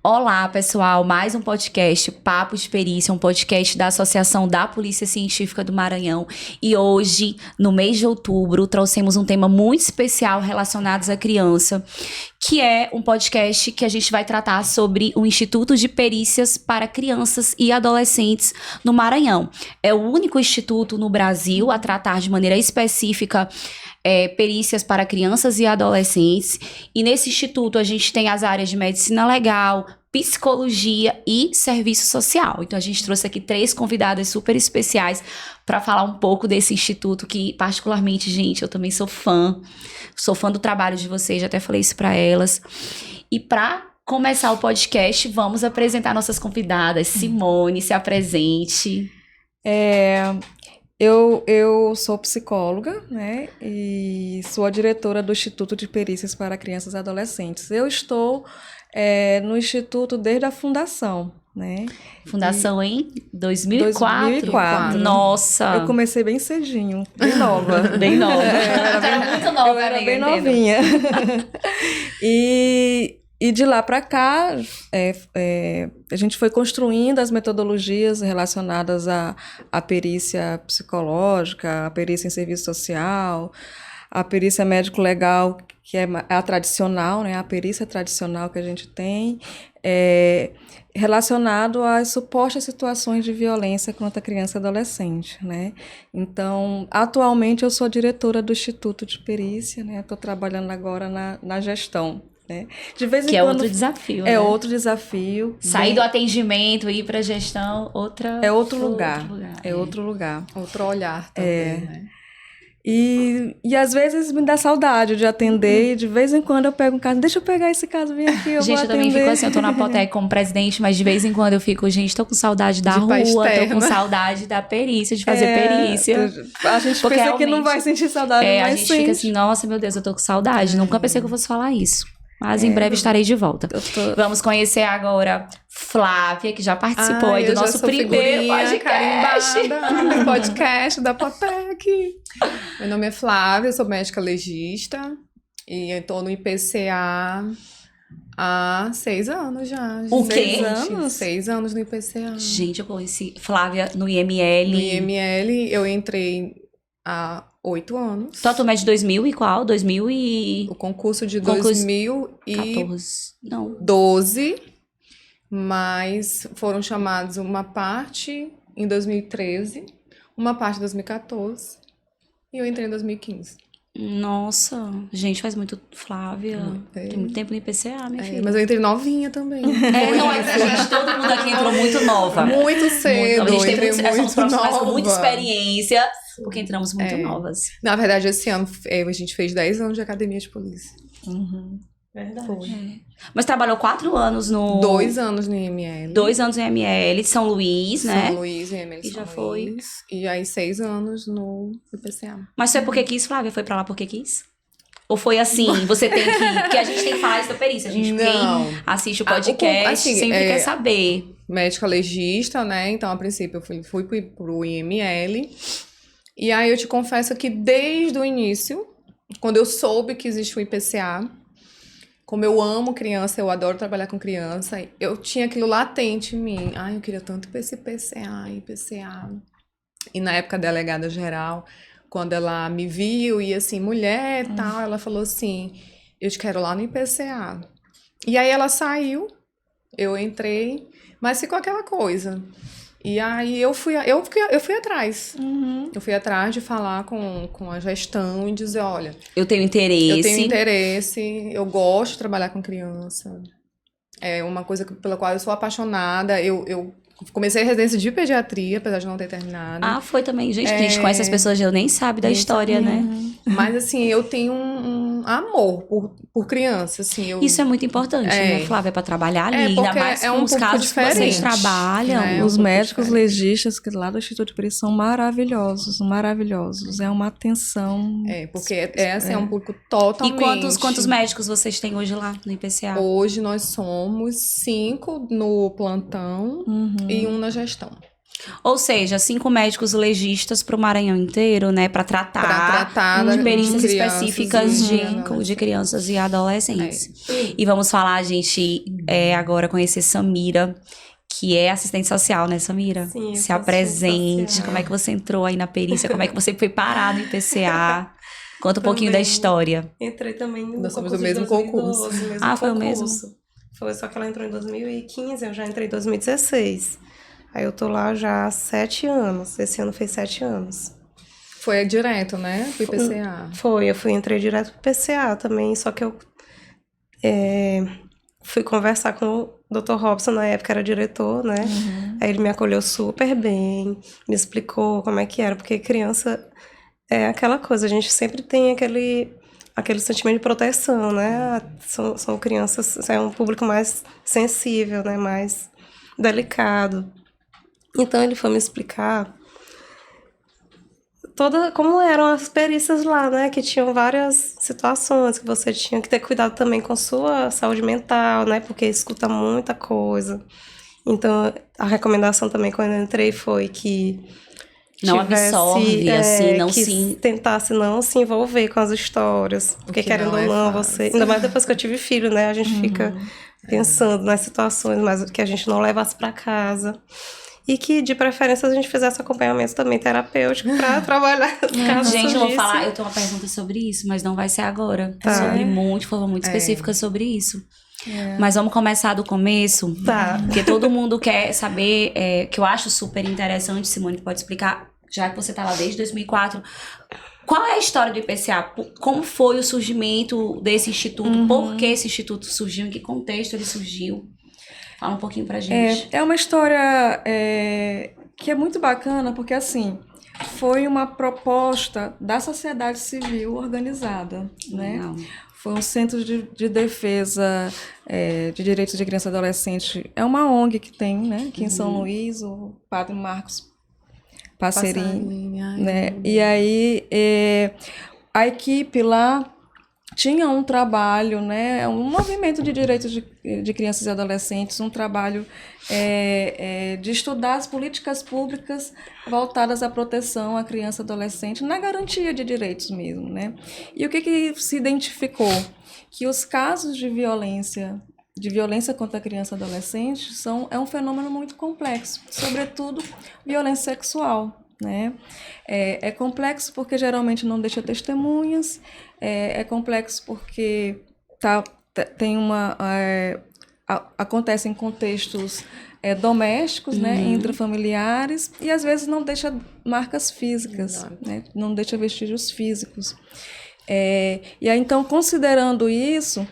Olá, pessoal, mais um podcast, Papo de Perícia, um podcast da Associação da Polícia Científica do Maranhão. E hoje, no mês de outubro, trouxemos um tema muito especial relacionado à criança, que é um podcast que a gente vai tratar sobre o Instituto de Perícias para Crianças e Adolescentes no Maranhão. É o único instituto no Brasil a tratar de maneira específica perícias para crianças e adolescentes. E nesse instituto a gente tem as áreas de medicina legal, psicologia e serviço social. Então a gente trouxe aqui 3 convidadas super especiais para falar um pouco desse instituto que, particularmente, gente, eu também sou fã do trabalho de vocês, já até falei isso para elas. E para começar o podcast, vamos apresentar nossas convidadas. Simone, se apresente. Eu sou psicóloga, né, e sou a diretora do Instituto de Perícias para Crianças e Adolescentes. Eu estou no Instituto desde a fundação, né? Fundação em 2004? 2004. Nossa! Eu comecei bem cedinho, bem nova. Bem nova. Eu era bem novinha. E de lá para cá, a gente foi construindo as metodologias relacionadas à perícia psicológica, à perícia em serviço social, a perícia médico-legal, que é a tradicional, né, a perícia tradicional que a gente tem, relacionado às supostas situações de violência contra criança e adolescente, né? Então, atualmente eu sou diretora do Instituto de Perícia, né? Estou trabalhando agora na gestão. Né? De vez em que quando, é outro desafio, né? É outro desafio. Sair do atendimento e ir para a gestão, é outro lugar. É outro lugar. Outro olhar também, né? E às vezes me dá saudade de atender, e de vez em quando eu pego um caso, deixa eu pegar esse caso, vem aqui, eu gente, vou atender. Eu também fico assim, eu tô na Apotec como presidente, mas de vez em quando eu fico, gente, tô com saudade da rua, tô com saudade da perícia, de fazer perícia. A gente pensa que não vai sentir saudade, mas a gente fica assim, nossa, meu Deus, eu tô com saudade. Nunca pensei que eu fosse falar isso. Mas em breve estarei de volta. Vamos conhecer agora Flávia, que já participou aí do nosso primeiro podcast da Apotec. Meu nome é Flávia, eu sou médica legista e estou no IPCA há 6 anos já. O quê? 6 anos? 6 anos no IPCA. Gente, eu conheci Flávia no IML. No IML eu entrei há 8 anos. Então, tu mede 2000 e qual? 2000 e... O concurso de 2014. Não. 12, mas foram chamados uma parte em 2013, uma parte em 2014 e eu entrei em 2015. Nossa, gente, faz muito... Flávia, tem muito tempo no IPCA, minha filha. Mas eu entrei novinha também. Gente, todo mundo aqui entrou muito nova. Muito cedo. Somos profissionais com muita experiência, porque entramos muito novas. Na verdade, esse ano a gente fez 10 anos de academia de polícia. Verdade. Mas trabalhou 4 anos no... 2 anos no IML. 2 anos no IML, São Luís, né? São Luís, IML e São já foi. Luís. E aí 6 anos no IPCA. Mas foi porque quis, Flávia? Foi pra lá porque quis? Ou foi assim, você tem que... Porque a gente tem que falar isso da perícia. A gente, quem assiste o podcast, sempre quer saber. Médica legista, né? Então, a princípio, eu fui pro IML. E aí, eu te confesso que desde o início, quando eu soube que existe o IPCA, como eu amo criança, eu adoro trabalhar com criança, eu tinha aquilo latente em mim. Ai, eu queria tanto esse IPCA. E na época, a delegada geral, quando ela me viu e assim, mulher e tal, ela falou assim, eu te quero lá no IPCA. E aí ela saiu, eu entrei, mas ficou aquela coisa. E aí eu fui atrás. Eu fui atrás de falar com a gestão e dizer, olha... Eu tenho interesse, eu gosto de trabalhar com criança. É uma coisa pela qual eu sou apaixonada. Eu comecei a residência de pediatria, apesar de não ter terminado. Ah, foi também. Gente, que a gente conhece as pessoas, eu nem sabe da história, né? Mas, assim, eu tenho um amor por criança, assim. Isso é muito importante, né, Flávia, para trabalhar ali. Ainda mais com os casos que vocês trabalham. Né? Os médicos legistas que lá do Instituto de Perícia são maravilhosos. É uma atenção... porque é um público totalmente... E quantos médicos vocês têm hoje lá no IPCA? Hoje nós somos 5 no plantão e 1 na gestão. Ou seja, 5 médicos legistas para o Maranhão inteiro, né? Para tratar de perícias específicas de crianças e adolescentes. E vamos falar, gente, agora conhecer Samira, que é assistente social, né, Samira? Sim, se apresente. Como é que você entrou aí na perícia? Como é que você foi parado em PCA? Conta um pouquinho da história. Entrei também no Nós somos concurso do mesmo de 2012, concurso. mesmo Foi o concurso. mesmo? Foi, só que ela entrou em 2015, eu já entrei em 2016. Aí eu tô lá já há 7 anos. Esse ano fez 7 anos. Foi direto, né? Pro IPCA. Foi, entrei direto pro PCA também, só que eu fui conversar com o Dr. Robson, na época era diretor, né? Aí ele me acolheu super bem, me explicou como é que era, porque criança é aquela coisa, a gente sempre tem aquele sentimento de proteção, né? São crianças, é um público mais sensível, né? Mais delicado. Então ele foi me explicar como eram as perícias lá, né? Que tinham várias situações que você tinha que ter cuidado também com sua saúde mental, né? Porque escuta muita coisa. Então, a recomendação também quando eu entrei foi que não absorve, assim, não se... tentasse não se envolver com as histórias. Porque querendo ou não, você... Ainda mais depois que eu tive filho, né? A gente fica pensando nas situações, mas que a gente não levasse para casa. E que, de preferência, a gente fizesse acompanhamento também terapêutico para trabalhar caso Gente, eu vou surgisse. falar, eu tenho uma pergunta sobre isso, mas não vai ser agora. Tá. Sobre de forma muito específica sobre isso. Mas vamos começar do começo. Tá. Porque todo mundo quer saber, que eu acho super interessante, Simone pode explicar, já que você tá lá desde 2004, qual é a história do IPCA? Como foi o surgimento desse instituto? Por que esse instituto surgiu? Em que contexto ele surgiu? Fala um pouquinho pra gente. É uma história que é muito bacana, porque assim, foi uma proposta da sociedade civil organizada, né? Não. Foi um centro de defesa de direitos de criança e adolescente. É uma ONG que tem, né? Aqui em São Luís, o Padre Marcos Passerini, né? E aí a equipe lá tinha um trabalho, né, um movimento de direitos de crianças e adolescentes, um trabalho de estudar as políticas públicas voltadas à proteção à criança e adolescente, na garantia de direitos mesmo, né? E o que se identificou? Que os casos de violência contra a criança e adolescente é um fenômeno muito complexo, sobretudo violência sexual, né? É complexo porque geralmente não deixa testemunhas, é complexo porque acontece em contextos domésticos, né, intrafamiliares, e às vezes não deixa marcas físicas, né, não deixa vestígios físicos. E aí, então, considerando isso,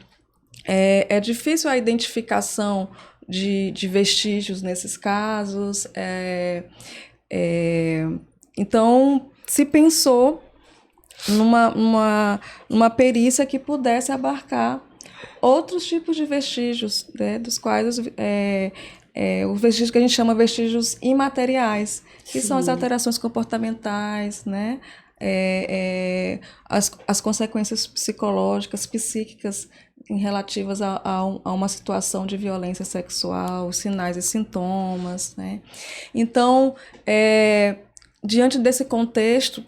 é difícil a identificação de vestígios nesses casos. Então, se pensou numa perícia que pudesse abarcar outros tipos de vestígios, né, dos quais os vestígios que a gente chama vestígios imateriais, que são as alterações comportamentais, né, as consequências psicológicas, psíquicas relativas a uma situação de violência sexual, sinais e sintomas, né? Então, diante desse contexto,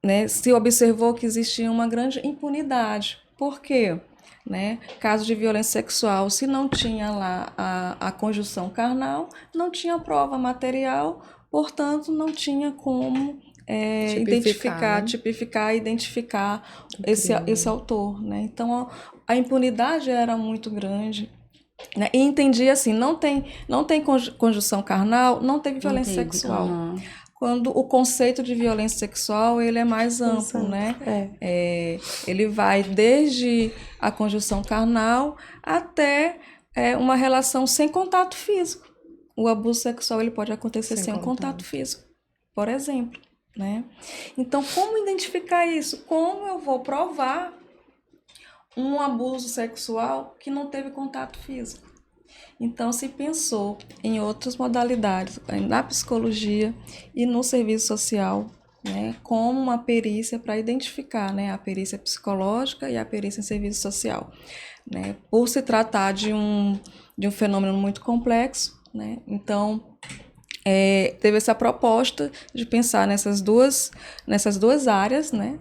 né, se observou que existia uma grande impunidade. Por quê? Né? Caso de violência sexual, se não tinha lá a conjunção carnal, não tinha prova material, portanto, não tinha como tipificar e identificar esse autor, né? Então, a impunidade era muito grande, né? E entendia assim, não tem conjunção carnal, não teve violência sexual. Quando o conceito de violência sexual ele é mais amplo, né? Ele vai desde a conjunção carnal até uma relação sem contato físico. O abuso sexual ele pode acontecer sem um contato físico, por exemplo, né? Então, como identificar isso? Como eu vou provar um abuso sexual que não teve contato físico? Então, se pensou em outras modalidades, na psicologia e no serviço social, né, como uma perícia para identificar, né, a perícia psicológica e a perícia em serviço social, né, por se tratar de um fenômeno muito complexo, né, então teve essa proposta de pensar nessas duas áreas, né,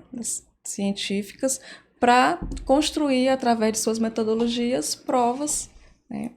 científicas, para construir, através de suas metodologias, provas, né,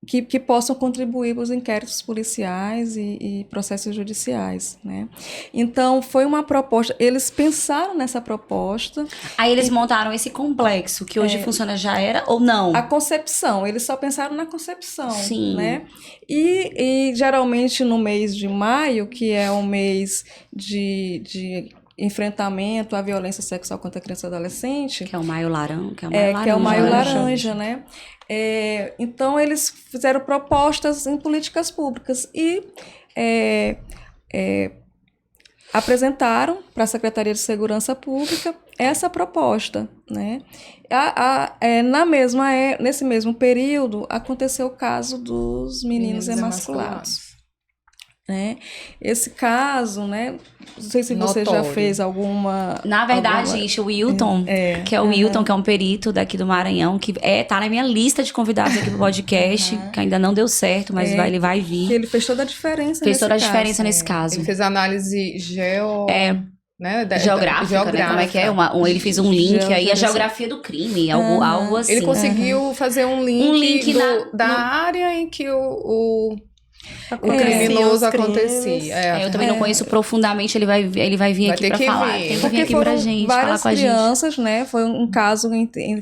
que possam contribuir para os inquéritos policiais e processos judiciais, né? Então, foi uma proposta, eles pensaram nessa proposta. Aí eles montaram esse complexo, que hoje funciona, já era ou não? A concepção, eles só pensaram na concepção, Sim. né? E geralmente no mês de maio, que é o mês de enfrentamento à violência sexual contra criança e adolescente, Que é o maio laranja. que é o maio laranja, né? Então, eles fizeram propostas em políticas públicas e apresentaram para a Secretaria de Segurança Pública essa proposta, né? Nesse mesmo período, aconteceu o caso dos meninos emasculados. Né? Esse caso, né? Não sei se você já fez alguma... Na verdade, gente, o Wilton, que é o Wilton, que é um perito daqui do Maranhão, que tá na minha lista de convidados aqui pro podcast, que ainda não deu certo, mas ele vai vir. Ele fez toda a diferença nesse caso. Ele fez análise né, geográfica, né? Como é que é? Ele fez um link aí, a geografia do crime, algo assim. Ele conseguiu fazer um link da área em que o criminoso acontecia. Eu também não conheço profundamente, ele vai vir aqui pra falar. Tem que vir aqui pra gente, falar com a gente. Crianças, né? Foi um caso,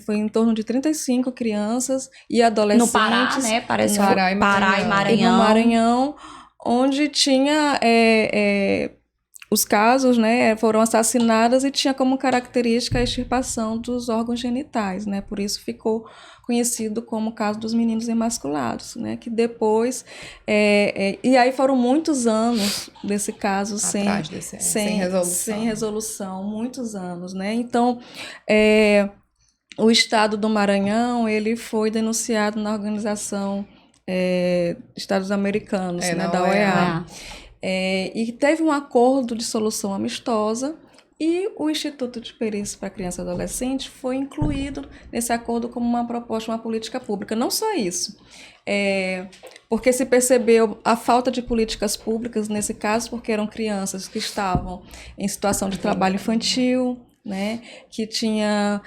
foi em torno de 35 crianças e adolescentes. No Pará, né? Parece Pará e Maranhão. E no Maranhão, onde tinha... os casos, né, foram assassinadas e tinha como característica a extirpação dos órgãos genitais, né? Por isso ficou conhecido como o caso dos meninos emasculados, né? Que depois... e aí foram muitos anos desse caso sem resolução, muitos anos, né? Então, o Estado do Maranhão, ele foi denunciado na Organização Estados Americanos, né, da OEA. E teve um acordo de solução amistosa e o Instituto de Perícia para Criança e Adolescente foi incluído nesse acordo como uma proposta, uma política pública. Não só isso, porque se percebeu a falta de políticas públicas nesse caso, porque eram crianças que estavam em situação de trabalho infantil, né, que tinha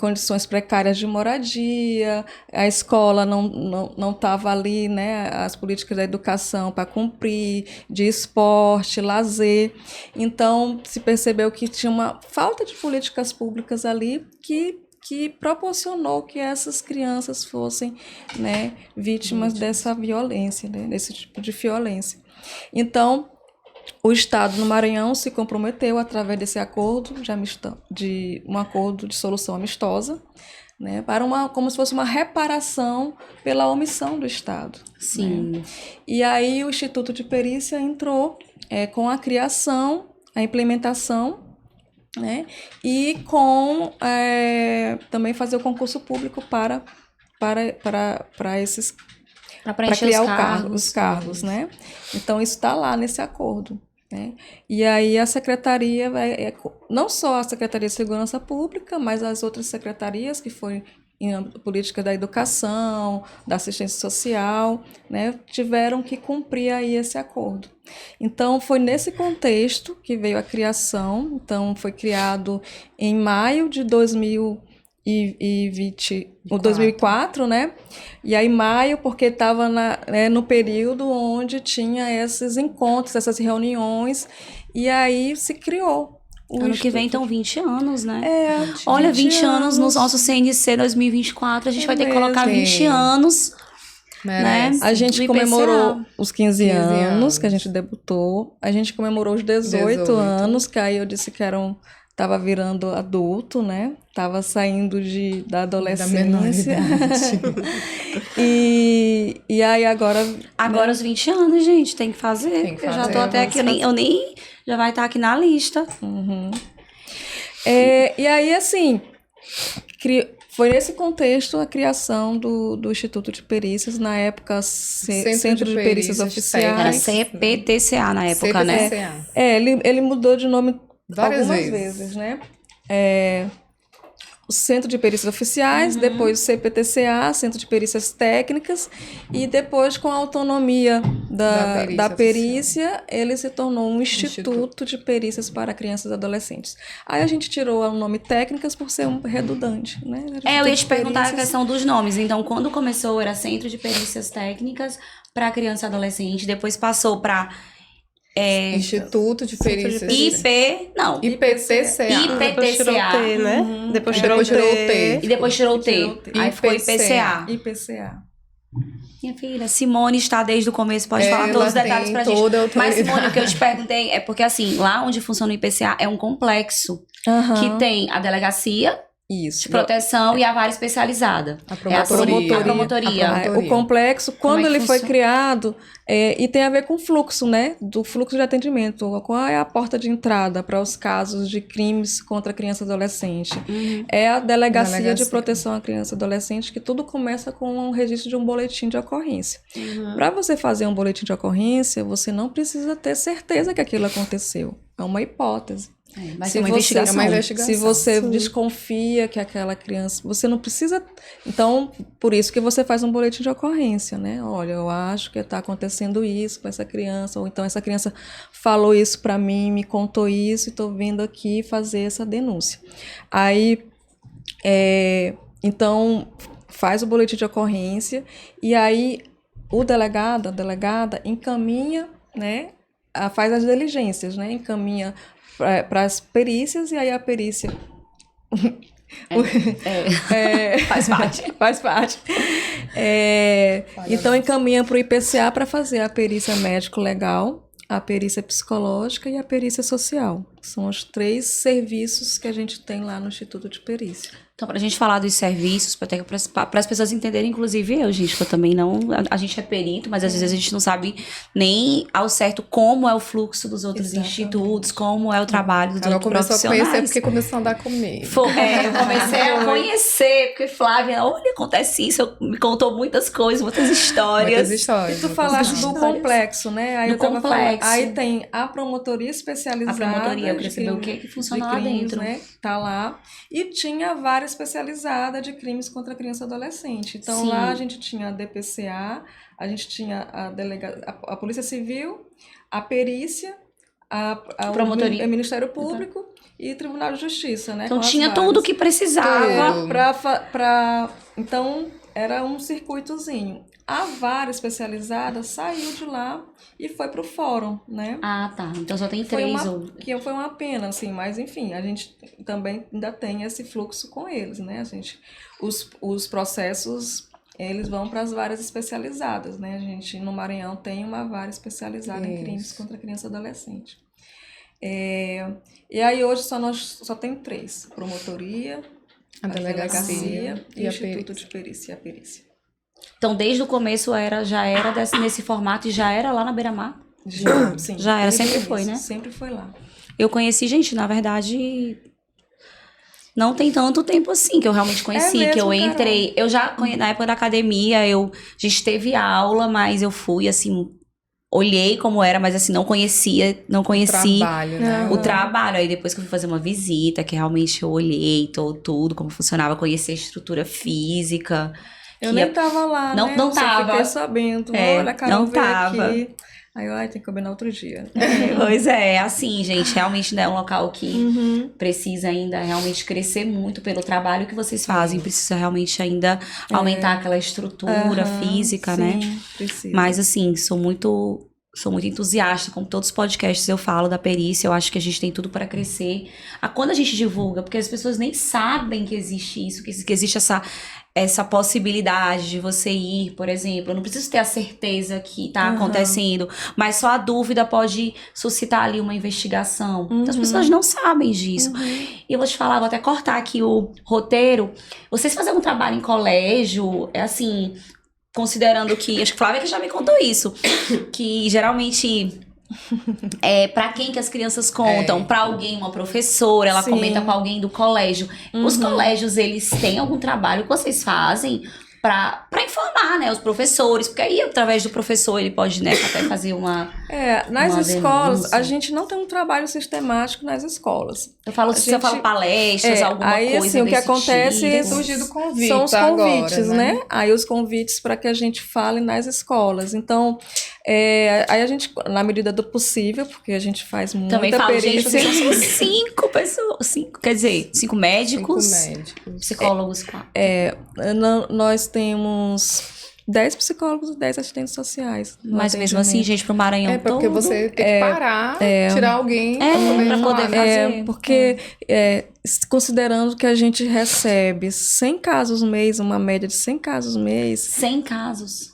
condições precárias de moradia, a escola não estava ali, né, as políticas da educação para cumprir, de esporte, lazer. Então, se percebeu que tinha uma falta de políticas públicas ali que proporcionou que essas crianças fossem, né, vítimas dessa violência, né, desse tipo de violência. Então, o Estado do Maranhão se comprometeu através desse acordo um acordo de solução amistosa, né, para como se fosse uma reparação pela omissão do Estado. Sim. Né? E aí o Instituto de Perícia entrou com a criação, a implementação, né, e com também fazer o concurso público para esses... Para criar os cargos, né? Então, isso está lá nesse acordo, né? E aí a secretaria, não só a Secretaria de Segurança Pública, mas as outras secretarias que foram em política da educação, da assistência social, né, tiveram que cumprir aí esse acordo. Então, foi nesse contexto que veio a criação. Então, foi criado em maio de 2004, né? E aí maio, porque estava no período onde tinha esses encontros, essas reuniões, e aí se criou. Ano que vem, então, 20 anos, né? Olha, 20 anos no nosso CNC 2024, a gente vai ter que colocar 20 anos, né? A gente comemorou os 15 anos que a gente debutou, a gente comemorou os 18 anos, que aí eu disse que estava virando adulto, né? Estava saindo da adolescência. e aí agora... Agora, né? Os 20 anos, gente, tem que fazer. Eu já tô até aqui, eu nem já vai estar aqui na lista. Uhum. E aí, assim, foi nesse contexto a criação do Instituto de Perícias, na época Centro de Perícias Oficiais. Era CPTCA na época, né? Ele mudou de nome algumas vezes, né? o Centro de Perícias Oficiais, depois o CPTCA, Centro de Perícias Técnicas, e depois, com a autonomia da perícia, ele se tornou um Instituto de Perícias para Crianças e Adolescentes. Aí a gente tirou o nome técnicas por ser redundante, né? Eu ia te perguntar a questão dos nomes. Então, quando começou, era Centro de Perícias Técnicas para Criança e Adolescente, depois passou para... Instituto de Perícias. IPTCA. Depois tirou o T, né? Depois tirou o T. E depois tirou o T. Aí ficou IPCA. IPCA. Minha filha, Simone está desde o começo, pode falar todos os detalhes pra gente. Mas, Simone, o que eu te perguntei é porque, assim, lá onde funciona o IPCA é um complexo que tem a delegacia de proteção e a vara especializada. A promotoria. O complexo, quando ele foi criado, e tem a ver com o fluxo, né? Do fluxo de atendimento. Qual é a porta de entrada para os casos de crimes contra criança e adolescente? É a Delegacia de Proteção à Criança e Adolescente, que tudo começa com o registro de um boletim de ocorrência. Para você fazer um boletim de ocorrência, você não precisa ter certeza que aquilo aconteceu. É uma hipótese. Mas é uma investigação. Se você desconfia que aquela criança... Você não precisa... Então, por isso que você faz um boletim de ocorrência, né? Olha, eu acho que está acontecendo isso com essa criança, ou então essa criança falou isso para mim, me contou isso, e estou vindo aqui fazer essa denúncia. Aí, então, faz o boletim de ocorrência, e aí o delegado, a delegada, encaminha, né? Faz as diligências, né? Encaminha para as perícias, e aí a perícia faz parte. Então encaminha para o IPCA para fazer a perícia médico-legal, a perícia psicológica e a perícia social. São os 3 serviços que a gente tem lá no Instituto de Perícia. Então, pra gente falar dos serviços, para as pessoas entenderem, inclusive eu, gente, que eu também não... A gente é perito, mas às vezes a gente não sabe nem ao certo como é o fluxo dos outros institutos, como é o trabalho dos outros profissionais. Começou a conhecer porque começou a andar comigo. Eu comecei a conhecer, porque Flávia, olha, acontece isso, me contou muitas coisas, muitas histórias. E tu falaste do complexo, né? Aí aí tem a promotoria especializada. A promotoria, eu queria saber o que funciona lá dentro. Né? Tá lá. E tinha a vara especializada de crimes contra criança e adolescente. Então, lá a gente tinha a DPCA, a gente tinha a Polícia Civil, a perícia, o Ministério Público e Tribunal de Justiça, né? Então, tinha tudo o que precisava. Então, era um circuitozinho. A vara especializada saiu de lá e foi para o fórum, né? Ah, tá. Então só tem 3. Que foi uma pena, assim, mas enfim, a gente também ainda tem esse fluxo com eles, né? Os processos, eles vão para as varas especializadas, né? A gente, no Maranhão, tem uma vara especializada em crimes contra criança e adolescente. E aí hoje só tem 3, promotoria, a delegacia e o Instituto de Perícia e a perícia. Então, desde o começo já era nesse formato e já era lá na Beira-Mar? Sim. Já era, sempre foi, né? Sempre foi lá. Eu conheci, gente, na verdade, não tem tanto tempo assim que eu realmente conheci, mesmo, que eu entrei. Carol? Eu já, na época da academia, a gente teve aula, mas eu fui, assim, olhei como era, mas assim, não conheci trabalho, né? o trabalho. Aí depois que eu fui fazer uma visita, que realmente eu olhei tudo, como funcionava, conheci a estrutura física. Eu nem tava lá, né? Não tava. Fiquei sabendo. Olha, a Carol veio aqui. Aí, tem que combinar outro dia. Pois é, assim, gente, realmente é um local que precisa ainda realmente crescer muito pelo trabalho que vocês fazem. Precisa realmente ainda aumentar aquela estrutura física, né? Precisa. Mas, assim, sou muito entusiasta, como todos os podcasts eu falo da perícia, eu acho que a gente tem tudo para crescer. Quando a gente divulga, porque as pessoas nem sabem que existe isso, que existe essa possibilidade de você ir, por exemplo. Eu não preciso ter a certeza que tá acontecendo, mas só a dúvida pode suscitar ali uma investigação. Então as pessoas não sabem disso. E eu vou te falar, vou até cortar aqui o roteiro. Vocês fazem um trabalho em colégio, assim, considerando que, acho que Flávia que já me contou isso, que geralmente pra quem que as crianças contam? Pra alguém, uma professora, ela comenta com alguém do colégio. Os colégios, eles têm algum trabalho que vocês fazem para informar, né, os professores, porque aí através do professor ele pode, né, até fazer uma nas uma escolas, denúncia. a gente não tem um trabalho sistemático nas escolas. Eu falo, se eu falo palestras, alguma aí, coisa assim, o que desse acontece tipo. Tem surgido convite são os agora, convites, né? Aí os convites para que a gente fale nas escolas. Então, aí a gente, na medida do possível, porque a gente faz muita Também falo, gente, perícia. vocês são 5 pessoas, quer dizer, 5 médicos, 5 médicos. psicólogos, 4. Nós temos 10 psicólogos e 10 assistentes sociais. no Mas mesmo assim, atendimento. gente, pro Maranhão todo. Porque você tem que parar, tirar alguém pra poder fazer. Porque considerando que a gente recebe 100 casos mês, uma média de 100 casos mês, 100 casos.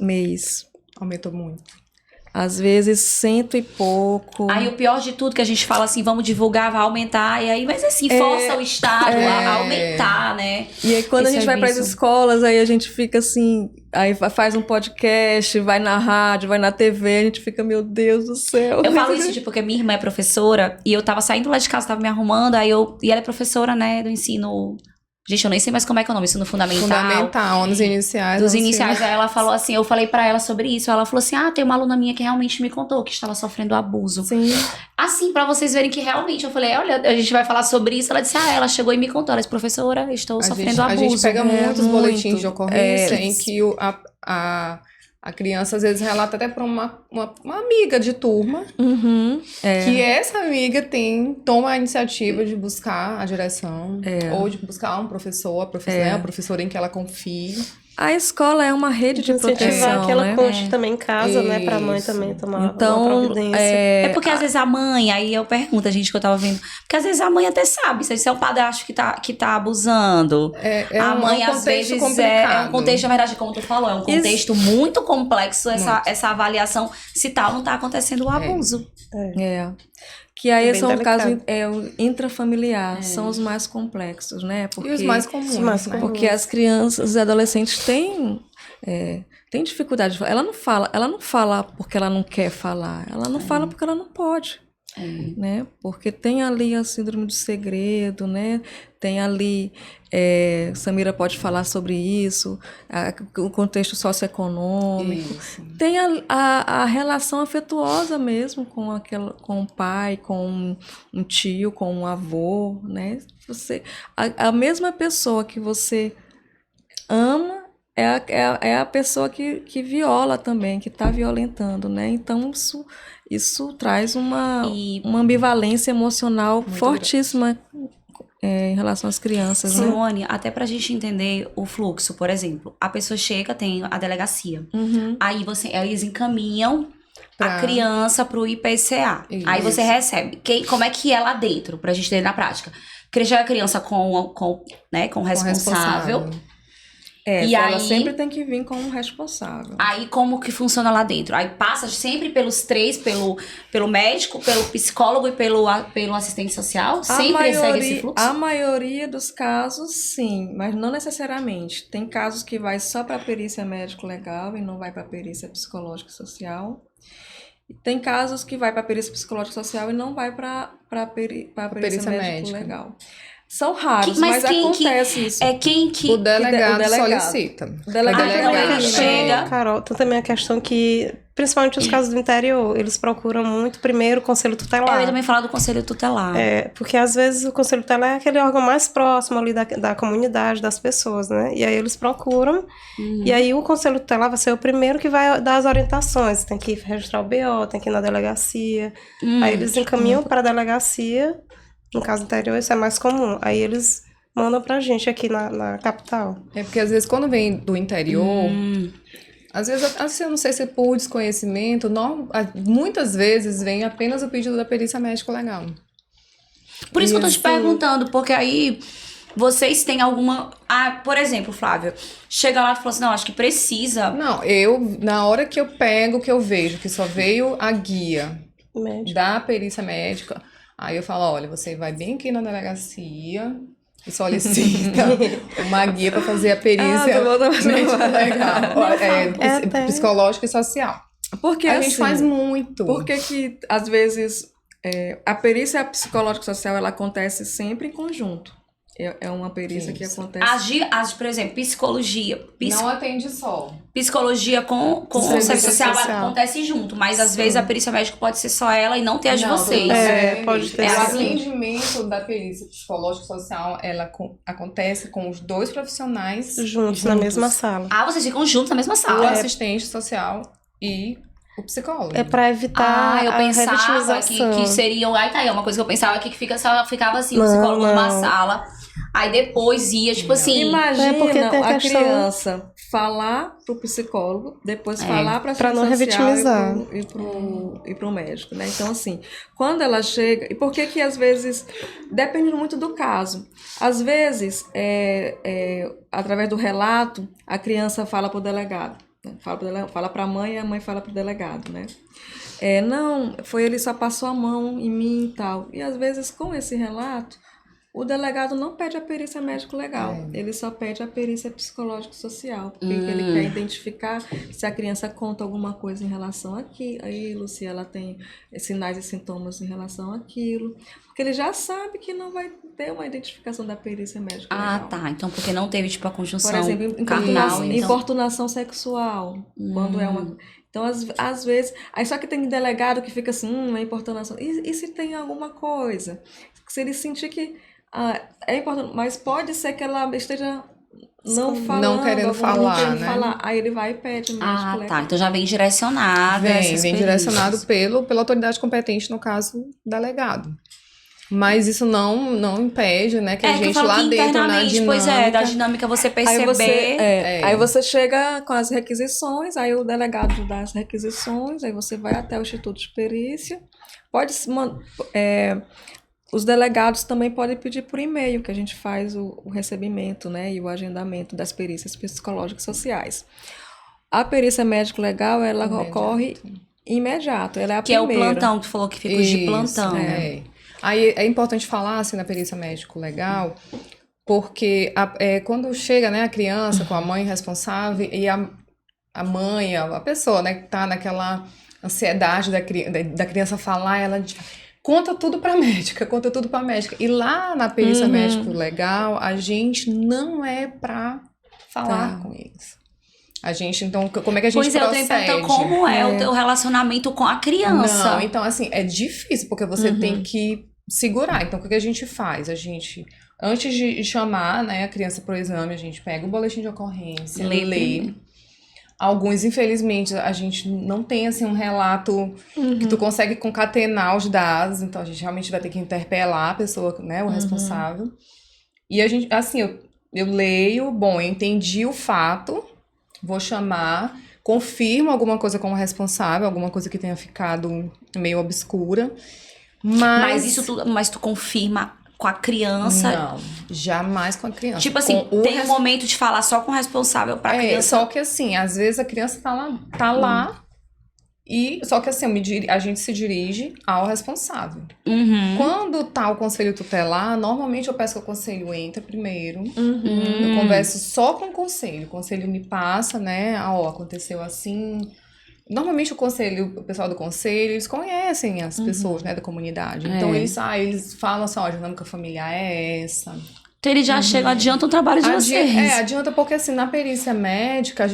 Aumentou muito. Às vezes 100 e pouco. Aí o pior de tudo que a gente fala assim, vamos divulgar, vai aumentar, e aí, mas assim, força o Estado a aumentar, né? E aí quando a gente vai para as serviço. escolas, aí a gente fica assim, aí faz um podcast, vai na rádio, vai na TV, a gente fica, meu Deus do céu. Eu falo isso, tipo, porque minha irmã é professora, e eu tava saindo lá de casa, tava me arrumando, e ela é professora, né, do ensino... Gente, eu nem sei mais como é que é o nome, ensino fundamental. Fundamental, anos iniciais. Dos não sei. iniciais, aí ela falou assim, eu falei pra ela sobre isso, ela falou assim, tem uma aluna minha que realmente me contou que estava sofrendo abuso. Sim. Assim, pra vocês verem que realmente, eu falei, olha, a gente vai falar sobre isso, ela disse, ela chegou e me contou, ela disse, professora, estou sofrendo A abuso. gente pega muitos muito. boletins de ocorrência em que a criança às vezes relata até para uma amiga de turma, Uhum. que essa amiga toma a iniciativa de buscar a direção, ou de buscar um professor, a professora em que ela confie. A escola é uma rede de Incentivar proteção, que ela né? conte também em casa, né? Pra mãe Isso. também tomar Então, uma providência. É porque às vezes a mãe, aí eu pergunto, a gente que eu tava vendo, porque às vezes a mãe até sabe, se é um padrasto que tá abusando. A mãe, às contexto vezes, complicado. é um contexto, na verdade, como tu falou, é um contexto muito complexo, essa avaliação, se tal não tá acontecendo o abuso. Que aí É bem são delicado. casos intrafamiliar, são os mais complexos, né? E os mais comuns, Os mais né? comuns. Porque as crianças e adolescentes têm dificuldade de falar. Ela não fala porque ela não quer falar. Ela não fala porque ela não pode. Né? Porque tem ali a síndrome do segredo, né? Tem ali, Samira pode falar sobre isso, o contexto socioeconômico. Isso. Tem a relação afetuosa mesmo com o pai, com um tio, com um avô, né? A mesma pessoa que você ama é a pessoa que viola também, que está violentando, né? Então isso traz uma ambivalência emocional fortíssima em relação às crianças, né? Simone, até pra gente entender o fluxo, por exemplo, a pessoa chega, tem a delegacia. Aí eles encaminham a criança pro IPCA. Isso. Aí você recebe. Como é que é lá dentro, pra gente entender na prática? Chega a criança com o responsável. E Ela aí- sempre tem que vir com um responsável. Aí como que funciona lá dentro? Aí passa sempre pelos três, pelo médico, pelo psicólogo e pelo assistente social? Sempre segue esse fluxo? A maioria dos casos, sim, mas não necessariamente. Tem casos que vai só para a perícia médico-legal e não vai para a perícia psicológica e social. E tem casos que vai para a perícia psicológica e social e não vai para a perícia Perícia médico-legal. São raros, Mas mas quem acontece isso. É quem que... O delegado o delegado. solicita. O delegado A também delegada chega. Carol, tem também a questão que, principalmente os casos do interior, eles procuram muito primeiro o conselho tutelar. Eu ia também falar do conselho tutelar. Porque às vezes o conselho tutelar é aquele órgão mais próximo ali da comunidade, das pessoas, né? E aí eles procuram, e aí o conselho tutelar vai ser o primeiro que vai dar as orientações. Tem que registrar o BO, tem que ir na delegacia. Aí eles encaminham para a delegacia, no caso interior isso é mais comum. Aí eles mandam pra gente aqui na capital. É porque às vezes quando vem do interior, às vezes, assim, eu não sei se é por desconhecimento, muitas vezes vem apenas o pedido da perícia médico-legal. Por isso que eu tô te Isso. perguntando, porque aí vocês têm alguma... por exemplo, Flávia, chega lá e fala assim, não, acho que precisa... Não, na hora que eu pego, que eu vejo que só veio a guia Médico. da perícia médica, aí eu falo, olha, você vai bem aqui na delegacia e solicita uma guia para fazer a perícia tá bom. médico-legal, psicológica e social. Porque A gente assim, faz muito. Por que às vezes, a perícia psicológica social ela acontece sempre em conjunto? É uma perícia que Isso. acontece... Por exemplo, psicologia. Não atende só. Psicologia com Serviço social social. acontece junto, mas às vezes a perícia médica pode ser só ela e não ter a de Não, vocês. tudo bem. Pode ter O assim. atendimento da perícia psicológica social, ela acontece com os dois profissionais Juntos na mesma sala. Ah, vocês ficam juntos na mesma o sala. assistente social e o psicólogo. É pra evitar Eu a pensava revitimização. que seriam. Aí tá aí, uma coisa que eu pensava aqui que só ficava assim, o Não, psicólogo numa não. sala. Aí depois ia, tipo assim. Imagina porque tem a a questão- criança falar pro psicólogo, depois falar pra Pra não assistente social revitimizar. e pro médico, né? Então, assim, quando ela chega... E por que às vezes... Depende muito do caso. Às vezes, através do relato, a criança fala pro delegado. Né? Fala pra mãe e a mãe fala pro delegado, né? Não, ele só passou a mão em mim e tal. E às vezes, com esse relato, o delegado não pede a perícia médico-legal, ele só pede a perícia psicológico-social, porque ele quer identificar se a criança conta alguma coisa em relação àquilo, se ela tem sinais e sintomas em relação àquilo, porque ele já sabe que não vai ter uma identificação da perícia médico-legal. Ah, tá. Então, porque não teve, tipo, a conjunção Por exemplo, carnal, então. importunação sexual, quando é uma... Então, às vezes... Aí só que tem delegado que fica assim, é importunação. E se tem alguma coisa? Se ele sentir que é importante, mas pode ser que ela esteja não falando, Não querendo falar, né? Aí ele vai e pede médico Ah, legal. tá. Então já vem direcionado. essas Vem perícias. direcionado pela autoridade competente, no caso, delegado. Mas isso não impede, né, que a Que eu gente falo lá que dentro na internamente, dinâmica... pois é, da dinâmica você perceber. Aí você chega com as requisições, aí o delegado dá as requisições, aí você vai até o Instituto de Perícia. Os delegados também podem pedir por e-mail, que a gente faz o recebimento, né, e o agendamento das perícias psicológicas sociais. A perícia médico-legal, ela ocorre imediato, ela é a Que é primeira. o plantão, que tu falou que fica os de plantão. Aí é importante falar assim na perícia médico-legal, porque quando chega, né, a criança com a mãe responsável e a mãe, a pessoa, né, que tá naquela ansiedade da criança falar, ela conta tudo pra médica, conta tudo pra médica. E lá na perícia médico-legal, a gente não é pra falar com eles. A gente, então, como é que a gente procede? Pois é, eu tô perguntando como é o teu relacionamento com a criança. Não, então, assim, é difícil, porque você tem que segurar. Então, o que a gente faz? A gente, antes de chamar, né, a criança pro exame, a gente pega o boletim de ocorrência, lê. Alguns, infelizmente, a gente não tem, assim, um relato que tu consegue concatenar os dados. Então, a gente realmente vai ter que interpelar a pessoa, né, o responsável. E a gente, assim, eu leio, eu entendi o fato, vou chamar, confirmo alguma coisa com o responsável, alguma coisa que tenha ficado meio obscura. Mas isso tudo, mas tu confirma com a criança? Não, jamais com a criança. Tipo assim, tem um momento de falar só com o responsável pra criança. Só que assim, às vezes a criança tá lá e só que assim, a gente se dirige ao responsável. Quando tá o conselho tutelar, normalmente eu peço que o conselho entre primeiro. Eu converso só com o conselho me passa, né, aconteceu assim. Normalmente o pessoal do conselho, eles conhecem as pessoas, né, da comunidade. Então eles falam assim, a dinâmica familiar é essa. Então eles já chegam, adiantam o trabalho de vocês. Adianta porque assim, na perícia médica,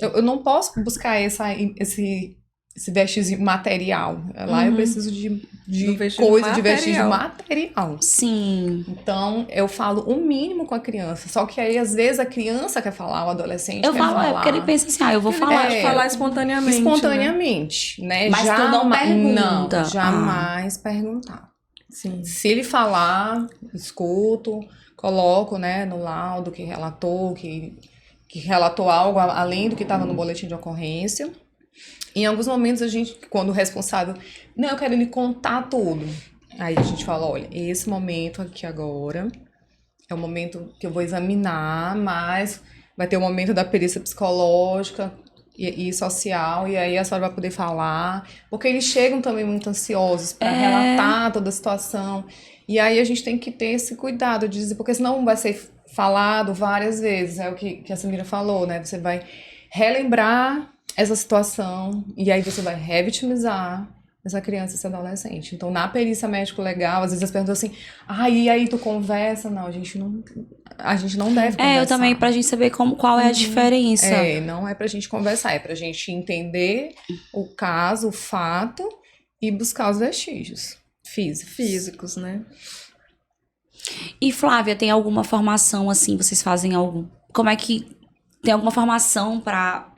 eu não posso buscar esse vestígio material. Lá eu preciso de vestígio material. Sim. Então, eu falo o mínimo com a criança. Só que aí, às vezes, a criança quer falar, o adolescente quer falar. É porque ele pensa assim, eu vou falar. Pode falar espontaneamente. Espontaneamente, né? Mas tu não pergunta. Não, jamais perguntar. Sim. Se ele falar, escuto, coloco, né, no laudo que relatou, que relatou algo além do que estava no boletim de ocorrência. Em alguns momentos, quando o responsável, eu quero lhe contar tudo. Aí a gente fala, olha, esse momento aqui agora é o momento que eu vou examinar, mas vai ter o momento da perícia psicológica e social, e aí a senhora vai poder falar. Porque eles chegam também muito ansiosos para relatar toda a situação. E aí a gente tem que ter esse cuidado de dizer, porque senão vai ser falado várias vezes. É o que a Samira falou, né? Você vai relembrar essa situação, e aí você vai revitimizar, dessa criança e desse adolescente. Então, na perícia médico-legal, às vezes as perguntas assim, e aí tu conversa? Não, a gente não deve conversar. Eu também, pra gente saber qual é a diferença. Não é pra gente conversar, é pra gente entender o caso, o fato e buscar os vestígios Físicos, né? E Flávia, tem alguma formação assim, vocês fazem como é que tem alguma formação pra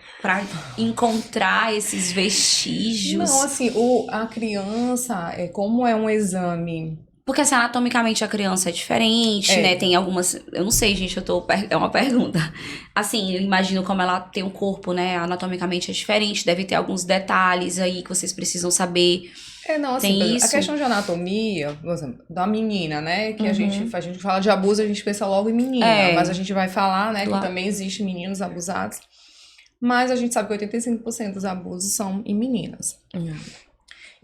encontrar esses vestígios? Não, assim, a criança, como é um exame... Porque assim, anatomicamente a criança é diferente, né? Tem algumas... Eu não sei, gente, é uma pergunta. Assim, eu imagino como ela tem um corpo, né? Anatomicamente é diferente, deve ter alguns detalhes aí que vocês precisam saber. Não, assim, Tem isso? A questão de anatomia, por exemplo, da menina, né? Que a gente fala de abuso, a gente pensa logo em menina. Mas a gente vai falar, né? Claro. Que também existe meninos abusados. Mas a gente sabe que 85% dos abusos são em meninas.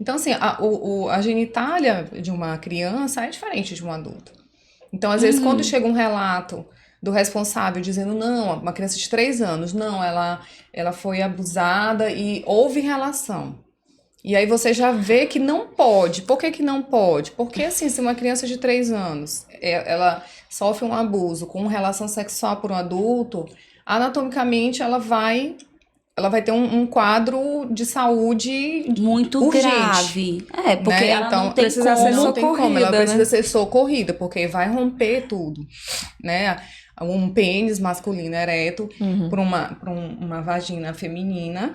Então, assim, a genitália de uma criança é diferente de um adulto. Então, às vezes, quando chega um relato do responsável dizendo, não, uma criança de 3 anos, não, ela foi abusada e houve relação. E aí você já vê que não pode. Por que não pode? Porque, assim, se uma criança de 3 anos, ela sofre um abuso com relação sexual por um adulto, anatomicamente ela vai ter um quadro de saúde muito urgente, grave. Porque né? ela Então, não tem precisa como. ser não tem como, ela socorrida, precisa né? ser socorrida, porque vai romper tudo, né? Um pênis masculino ereto por uma vagina feminina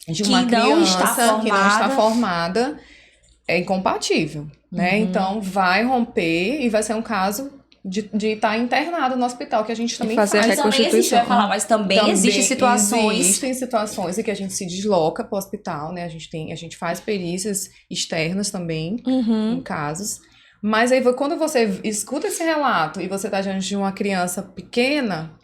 de uma criança que não está formada é incompatível, né? Então, vai romper e vai ser um caso de estar internado no hospital, que a gente também fazer a faz. Também existe, eu ia falar, mas também existem situações... Existem situações em que a gente se desloca para o hospital, né? A gente faz perícias externas também, em casos. Mas aí, quando você escuta esse relato e você está diante de uma criança pequena,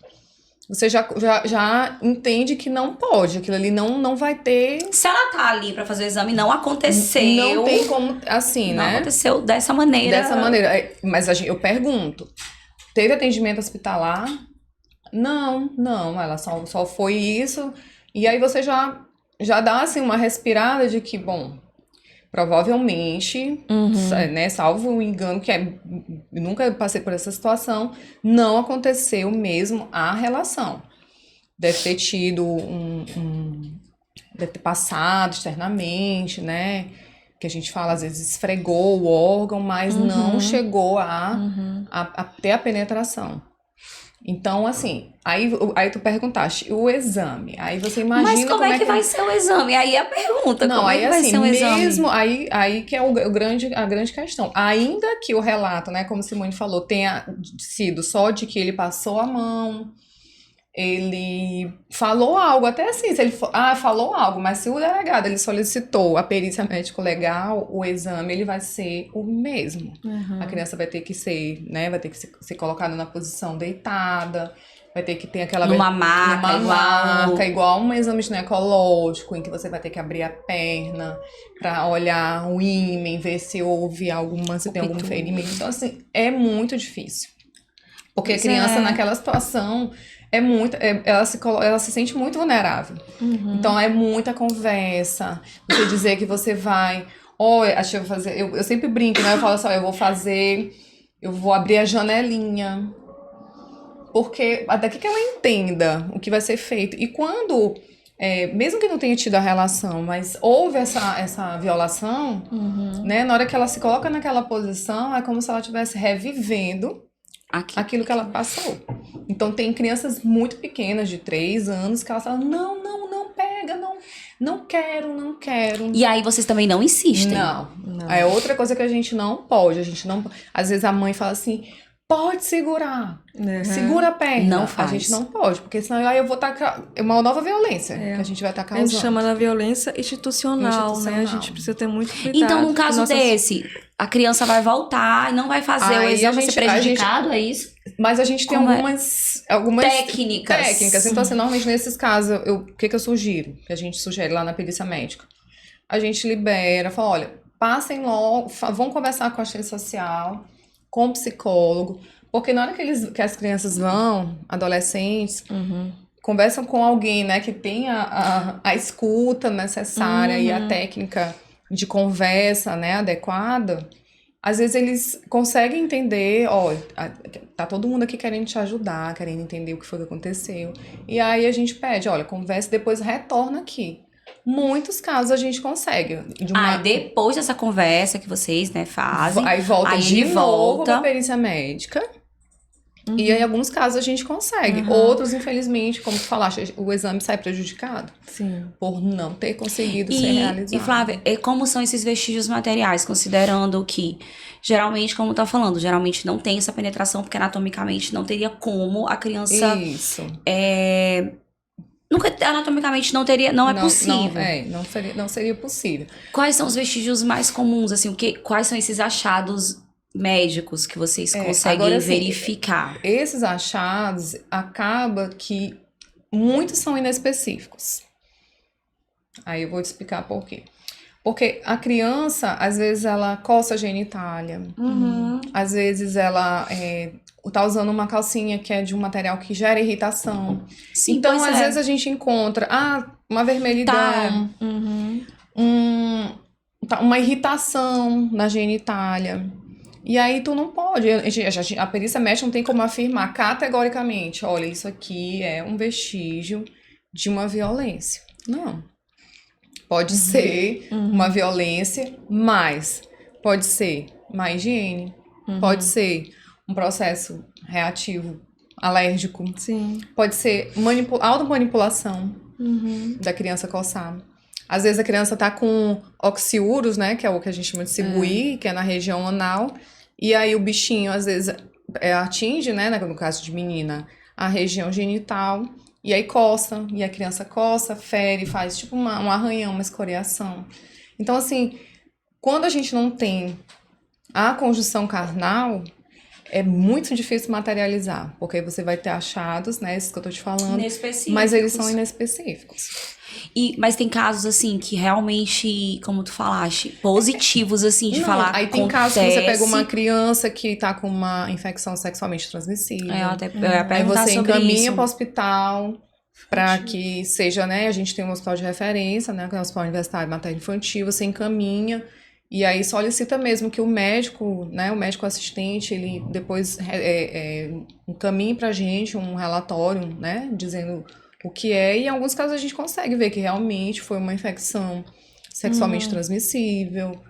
você já entende que não pode, aquilo ali não vai ter... Se ela tá ali pra fazer o exame, não aconteceu. Não tem como, assim, não né? Não aconteceu dessa maneira. Dessa maneira. Mas eu pergunto, teve atendimento hospitalar? Não, ela só foi isso. E aí você já dá, assim, uma respirada de que, bom, provavelmente, né, salvo o engano, eu nunca passei por essa situação, não aconteceu mesmo a relação. Deve ter tido deve ter passado externamente, né? Que a gente fala, às vezes, esfregou o órgão, mas não chegou a ter a penetração. Então, assim, aí tu perguntaste, o exame, aí você imagina... Mas como é que vai ser o exame? Aí a pergunta, como é que vai ser o exame? Mesmo, aí que é a grande questão. Ainda que o relato, né, como Simone falou, tenha sido só de que ele passou a mão, ele falou algo, até assim, se ele falou algo, mas se o delegado ele solicitou a perícia médico-legal, o exame ele vai ser o mesmo. A criança vai ter que ser, né, vai ter que ser colocada na posição deitada, vai ter que ter aquela... Numa maca, igual um exame ginecológico, em que você vai ter que abrir a perna para olhar o ímen, ver se houve se tem algum ferimento. Então, assim, é muito difícil. Porque a criança naquela situação... ela se sente muito vulnerável. Então, é muita conversa. Você dizer que você vai... acho que eu vou fazer... Eu sempre brinco, né? Eu falo assim, eu vou abrir a janelinha. Porque daqui que ela entenda o que vai ser feito. E quando... mesmo que não tenha tido a relação, mas houve essa violação, né? Na hora que ela se coloca naquela posição, é como se ela estivesse revivendo aquilo que ela passou. Então, tem crianças muito pequenas, de 3 anos, que elas falam, não pega, não quero. E aí, vocês também não insistem? Não. É outra coisa que a gente não pode. Às vezes a mãe fala assim, pode segurar, segura a perna. Não faz. A gente não pode, porque senão aí eu vou tacar uma nova violência que a gente vai tacar A gente usando. chama da violência institucional, né? A gente precisa ter muito cuidado. Então, num caso desse, a criança vai voltar e não vai fazer o exame, vai ser prejudicado, é isso? Mas a gente tem algumas técnicas. Então, assim, normalmente nesses casos, o que eu sugiro? Que a gente sugere lá na perícia médica. A gente libera, fala, olha, passem logo, vão conversar com a assistência social, com o psicólogo, porque na hora que as crianças vão, adolescentes, conversam com alguém, né, que tem a escuta necessária e a técnica de conversa, né, adequada, às vezes eles conseguem entender, ó, tá todo mundo aqui querendo te ajudar, querendo entender o que foi que aconteceu. E aí a gente pede, olha, conversa e depois retorna aqui. Muitos casos a gente consegue. Aí depois dessa conversa que vocês, né, fazem, Aí volta aí de ele novo volta. pra perícia médica. E aí, em alguns casos, a gente consegue. Outros, infelizmente, como tu falaste, o exame sai prejudicado. Sim. Por não ter conseguido ser realizado. E Flávia, como são esses vestígios materiais, considerando que, geralmente, como tá falando, geralmente não tem essa penetração, porque anatomicamente não teria como a criança... Isso. Nunca, anatomicamente não é possível. Não seria possível. Quais são os vestígios mais comuns, assim, quais são esses achados médicos que vocês conseguem agora, assim, verificar? Esses achados, acaba que muitos são inespecíficos. Aí eu vou te explicar por quê. Porque a criança, às vezes, ela coça a genitália. Às vezes, ela tá usando uma calcinha que é de um material que gera irritação. Sim, Então, pois às é. vezes, a gente encontra uma vermelhidão, uma irritação na genitália. E aí tu não pode, a perícia médica não tem como afirmar categoricamente, olha, isso aqui é um vestígio de uma violência. Não. Pode ser uma violência, mas pode ser má higiene, pode ser um processo reativo alérgico, Sim. pode ser automanipulação da criança coçar. Às vezes a criança tá com oxiúros, né, que é o que a gente chama de cibuí, que é na região anal, e aí o bichinho às vezes atinge, né, no caso de menina, a região genital, e aí coça, e a criança coça, fere, faz tipo um arranhão, uma escoriação. Então, assim, quando a gente não tem a conjunção carnal, é muito difícil materializar, porque você vai ter achados, né, esses que eu tô te falando, mas eles são inespecíficos. Mas tem casos, assim, que realmente, como tu falaste, positivos, assim, de falar Aí tem casos que você pega uma criança que tá com uma infecção sexualmente transmissível. Eu ia Aí perguntar você sobre encaminha isso. para o hospital para que seja, né? A gente tem um hospital de referência, né? Que é o Hospital Universitário Materno Infantil, você encaminha e aí solicita mesmo que o médico, né? O médico assistente, ele depois encaminhe pra gente um relatório, né? Dizendo o que é, e em alguns casos a gente consegue ver que realmente foi uma infecção sexualmente transmissível.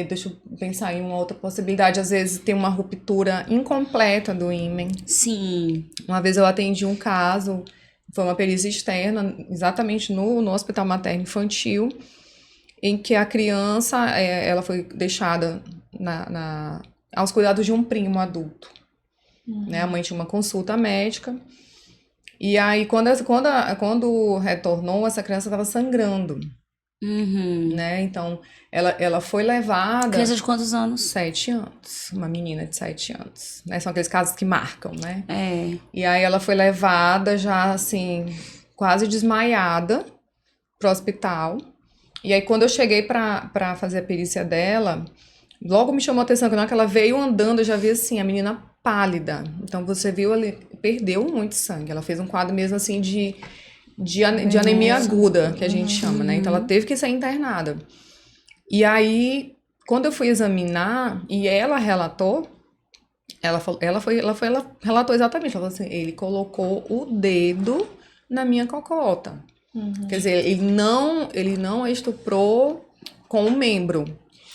Deixa eu pensar em uma outra possibilidade. Às vezes tem uma ruptura incompleta do ímen. Sim. Uma vez eu atendi um caso, foi uma perícia externa, exatamente no Hospital Materno Infantil, em que a criança ela foi deixada aos cuidados de um primo adulto. Né? A mãe tinha uma consulta médica. E aí, quando retornou, essa criança estava sangrando, né? Então, ela foi levada... Criança de quantos anos? 7 anos. Uma menina de 7 anos. Né? São aqueles casos que marcam, né? E aí, ela foi levada já, assim, quase desmaiada pro hospital. E aí, quando eu cheguei pra fazer a perícia dela, logo me chamou a atenção que na hora que ela veio andando, eu já vi, assim, a menina pálida. Então, você viu ali, perdeu muito sangue. Ela fez um quadro mesmo, assim, de anemia aguda, que a gente chama, né? Então, ela teve que ser internada. E aí, quando eu fui examinar, e ela relatou, ela relatou exatamente, ela falou assim, ele colocou o dedo na minha cocota. Quer dizer, ele não estuprou com o membro.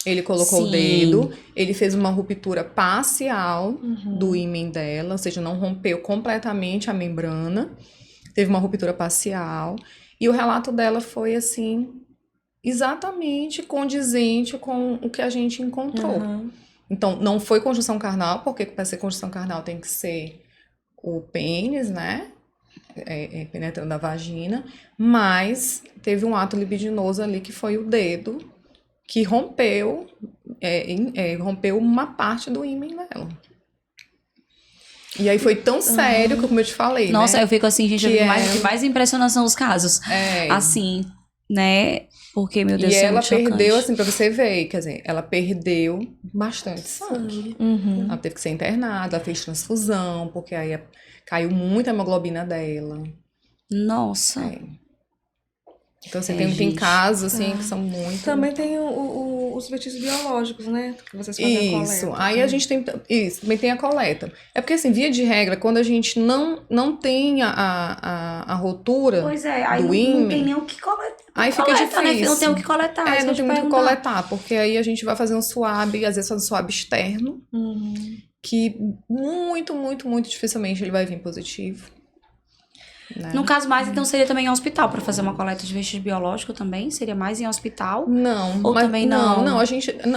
Ele colocou o dedo, ele fez uma ruptura parcial do ímen dela, ou seja, não rompeu completamente a membrana, teve uma ruptura parcial, e o relato dela foi, assim, exatamente condizente com o que a gente encontrou. Então, não foi conjunção carnal, porque para ser conjunção carnal tem que ser o pênis, né? Penetrando a vagina, mas teve um ato libidinoso ali que foi o dedo, que rompeu uma parte do ímen dela. E aí foi tão sério, como eu te falei, Nossa, né? eu fico assim, gente, o que mais impressiona são os casos. Assim, né? Porque, meu Deus, e isso é ela muito perdeu, chocante. assim, pra você ver, quer dizer, ela perdeu bastante sangue. Ela teve que ser internada, ela fez transfusão, porque aí caiu muito a hemoglobina dela. Nossa. Então, assim, tem casos, assim, que são muito... Também tem os vestígios biológicos, né? Que vocês fazem a Isso, coleta. aí a gente tem... Isso, também tem a coleta. É porque, assim, via de regra, quando a gente não tem a rotura Pois é, aí do não ímã, tem nem o que coletar. aí fica Coleta, né? difícil. Não tem o que coletar. É, isso não que tem eu ia muito o que perguntar. coletar, porque aí a gente vai fazer um swab, às vezes faz um swab externo, que muito, muito, muito dificilmente ele vai vir positivo. Né? No caso mais, então, seria também em hospital, para fazer uma coleta de vestígio biológico também? Seria mais em hospital? Não, Ou mas também não?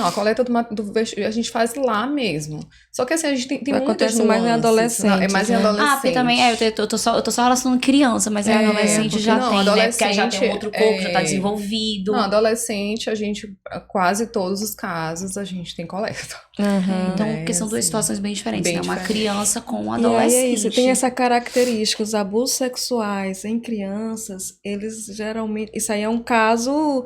a coleta do vestígio a gente faz lá mesmo. Só que assim, a gente tem muitas Acontece mais em nuances. adolescentes, Não, é mais em né? adolescente. Ah, porque também eu tô só relacionando criança, mas em adolescente porque já não, tem, né? Porque aí já tem um adolescente, outro corpo, já tá desenvolvido. Não, adolescente, a gente, quase todos os casos, a gente tem coleta. Então, É, porque são duas assim, situações bem diferentes, bem né? Uma diferentes. criança com um E aí adolescente. é isso, tem essa característica, os abusos sexuais em crianças, eles geralmente, isso aí é um caso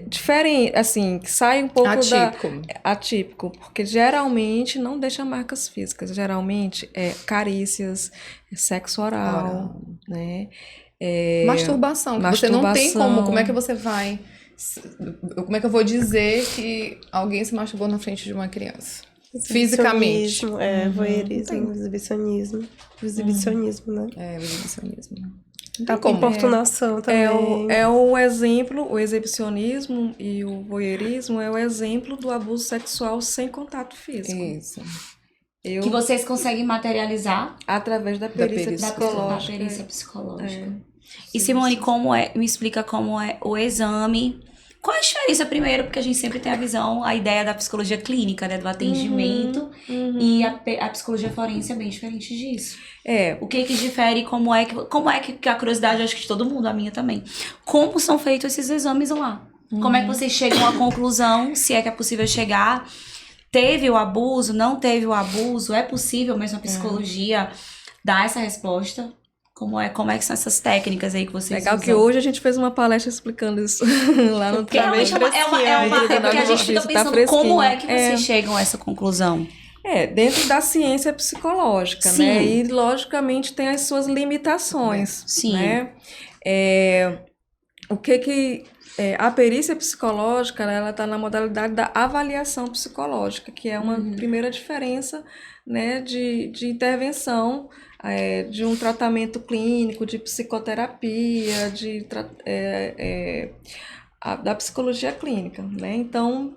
diferente, assim, que sai um pouco atípico, porque geralmente não deixa marcas físicas, geralmente é carícias, sexo oral, né? Masturbação, que você não tem como é que você vai... Como é que eu vou dizer que alguém se masturbou na frente de uma criança? Fisicamente. Voyeurismo, exibicionismo, né? Exibicionismo. A importunação também. É o exemplo, o exibicionismo e o voyeurismo é o exemplo do abuso sexual sem contato físico. Isso. Que vocês conseguem materializar através da perícia psicológica. Da perícia psicológica. E Simone, me explica como é o exame. Qual é a diferença, primeiro, porque a gente sempre tem a visão, a ideia da psicologia clínica, né, do atendimento, e a psicologia forense é bem diferente disso. O que difere, como é que a curiosidade, acho que de todo mundo, a minha também, como são feitos esses exames lá? Como é que vocês chegam à conclusão, se é que é possível chegar, teve o abuso, não teve o abuso, é possível mesmo a psicologia dar essa resposta? Como é que são essas técnicas aí que vocês usam? Que hoje a gente fez uma palestra explicando isso lá no trabalho. Porque a gente fica pensando como é que vocês chegam a essa conclusão. Dentro da ciência psicológica, né? E logicamente tem as suas limitações. Sim. Né? A perícia psicológica, ela está na modalidade da avaliação psicológica, que é uma primeira diferença, né, de intervenção, de um tratamento clínico, de psicoterapia, da psicologia clínica, né? Então,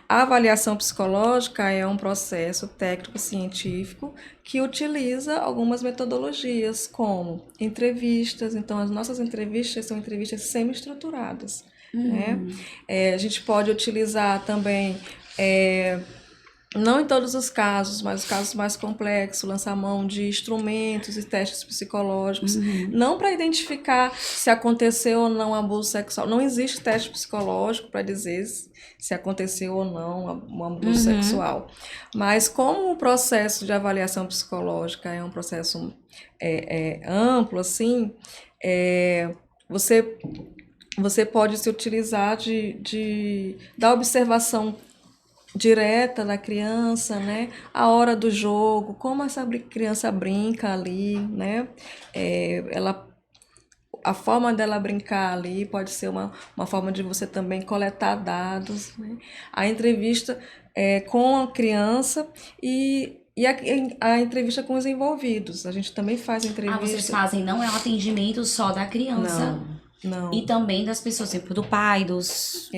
a avaliação psicológica é um processo técnico-científico que utiliza algumas metodologias, como entrevistas. Então, as nossas entrevistas são entrevistas semi-estruturadas. Né? A gente pode utilizar também, não em todos os casos, mas os casos mais complexos, lançar mão de instrumentos e testes psicológicos, não para identificar se aconteceu ou não abuso sexual. Não existe teste psicológico para dizer se aconteceu ou não um abuso sexual. Mas como o processo de avaliação psicológica é um processo amplo, assim, você pode se utilizar da observação direta da criança, né? A hora do jogo, como essa criança brinca ali, né? A forma dela brincar ali pode ser uma forma de você também coletar dados, né? A entrevista com a criança e a entrevista com os envolvidos. A gente também faz entrevista. Vocês fazem, não é um atendimento só da criança? Não. E também das pessoas, sempre do pai, dos...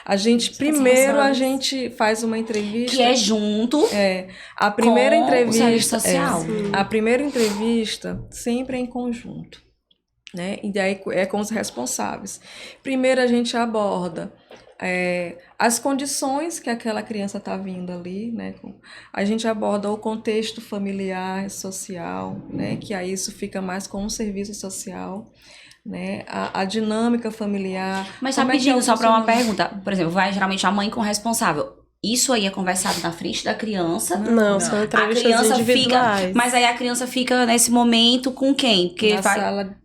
A gente, primeiro, a gente faz uma entrevista... Que é junto a primeira com entrevista, o serviço social. A primeira entrevista sempre é em conjunto, né? E daí é com os responsáveis. Primeiro a gente aborda as condições que aquela criança está vindo ali, né? A gente aborda o contexto familiar, social, né? Que aí isso fica mais com o serviço social, né? A dinâmica familiar. Mas rapidinho, só para uma pergunta. Por exemplo, vai geralmente a mãe com o responsável. Isso aí é conversado na frente da criança? Não, são entrevistas individuais. Mas aí a criança fica nesse momento com quem? Porque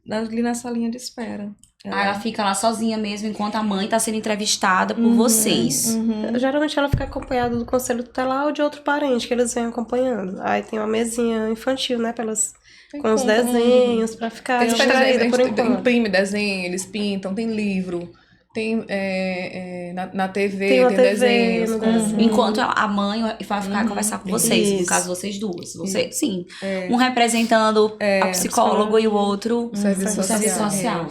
ali na salinha de espera. Ela fica lá sozinha mesmo, enquanto a mãe está sendo entrevistada por vocês. Geralmente ela fica acompanhada do conselho tutelar ou de outro parente que eles vêm acompanhando. Aí tem uma mesinha infantil, né, para elas com os desenhos, pra ficar Tem distraída por enquanto. imprime desenho, eles pintam, tem livro, tem na TV, Tem uma TV desenhos. no desenho. Enquanto a mãe vai ficar conversar com vocês, no Isso. caso vocês duas. Você, sim. Um representando a psicólogo e o outro Serviço o serviço social. social.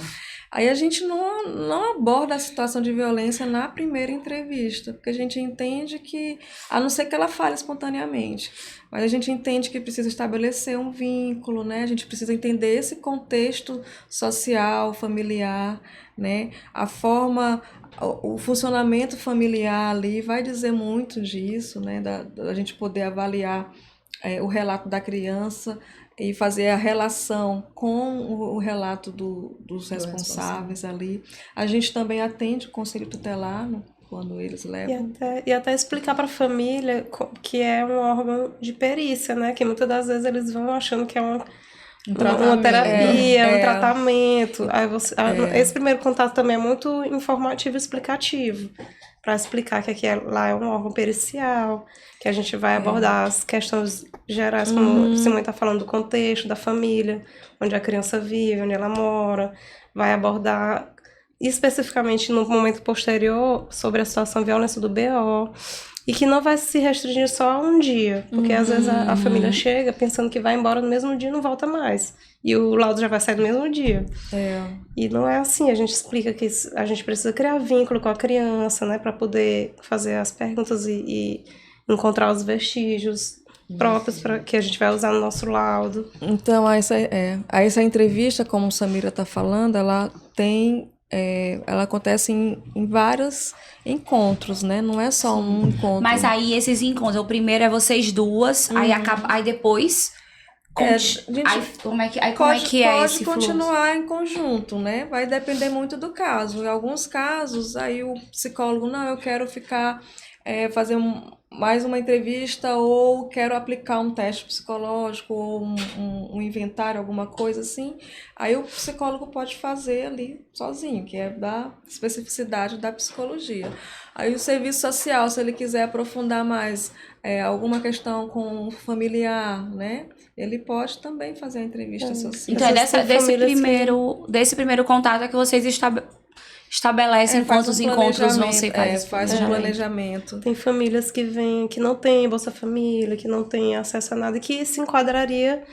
Aí a gente não aborda a situação de violência na primeira entrevista, porque a gente entende que, a não ser que ela fale espontaneamente, mas a gente entende que precisa estabelecer um vínculo, né? A gente precisa entender esse contexto social, familiar, né? A forma, o funcionamento familiar ali vai dizer muito disso, né? Da gente poder avaliar o relato da criança e fazer a relação com o relato dos responsáveis ali. A gente também atende o conselho tutelar, né, quando eles levam. E até explicar para a família que é um órgão de perícia, né? Que muitas das vezes eles vão achando que é uma terapia, um tratamento. Aí esse primeiro contato também é muito informativo e explicativo, para explicar que lá é um órgão pericial, que a gente vai abordar as questões gerais, como a Simone está falando, do contexto, da família, onde a criança vive, onde ela mora, vai abordar especificamente no momento posterior sobre a situação de violência do BO, e que não vai se restringir só a um dia, porque às vezes a família chega pensando que vai embora no mesmo dia e não volta mais. E o laudo já vai sair no mesmo dia. E não é assim, a gente explica que a gente precisa criar vínculo com a criança, né, para poder fazer as perguntas e encontrar os vestígios próprios que a gente vai usar no nosso laudo. Então, essa entrevista, como Samira está falando, ela acontece em vários encontros, né? Não é só um encontro. Mas aí esses encontros, o primeiro é vocês duas, aí depois... como é que é esse Pode fluxo? continuar em conjunto, né? Vai depender muito do caso. Em alguns casos, aí o psicólogo, não, eu quero ficar, fazer mais uma entrevista, ou quero aplicar um teste psicológico, ou um inventário, alguma coisa assim. Aí o psicólogo pode fazer ali sozinho, que é da especificidade da psicologia. Aí o serviço social, se ele quiser aprofundar mais alguma questão com o familiar, né? Ele pode também fazer a entrevista social. Então desse primeiro contato é que vocês estabelecem quantos encontros vão ser feitos. Faz um planejamento. Tem famílias que vêm, que não têm Bolsa Família, que não têm acesso a nada, que se enquadraria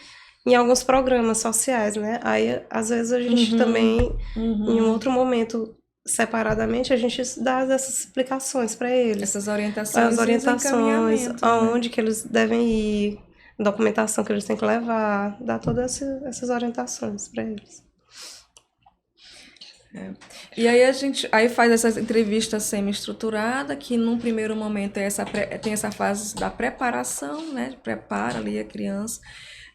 em alguns programas sociais, né? Aí, às vezes, a gente também, em um outro momento, separadamente, a gente dá essas explicações para eles. Essas orientações. As orientações, aonde que eles devem ir, documentação que eles têm que levar, dá todas essas orientações para eles. E aí a gente faz essas entrevistas semi-estruturadas, que num primeiro momento tem essa fase da preparação, né? Prepara ali a criança.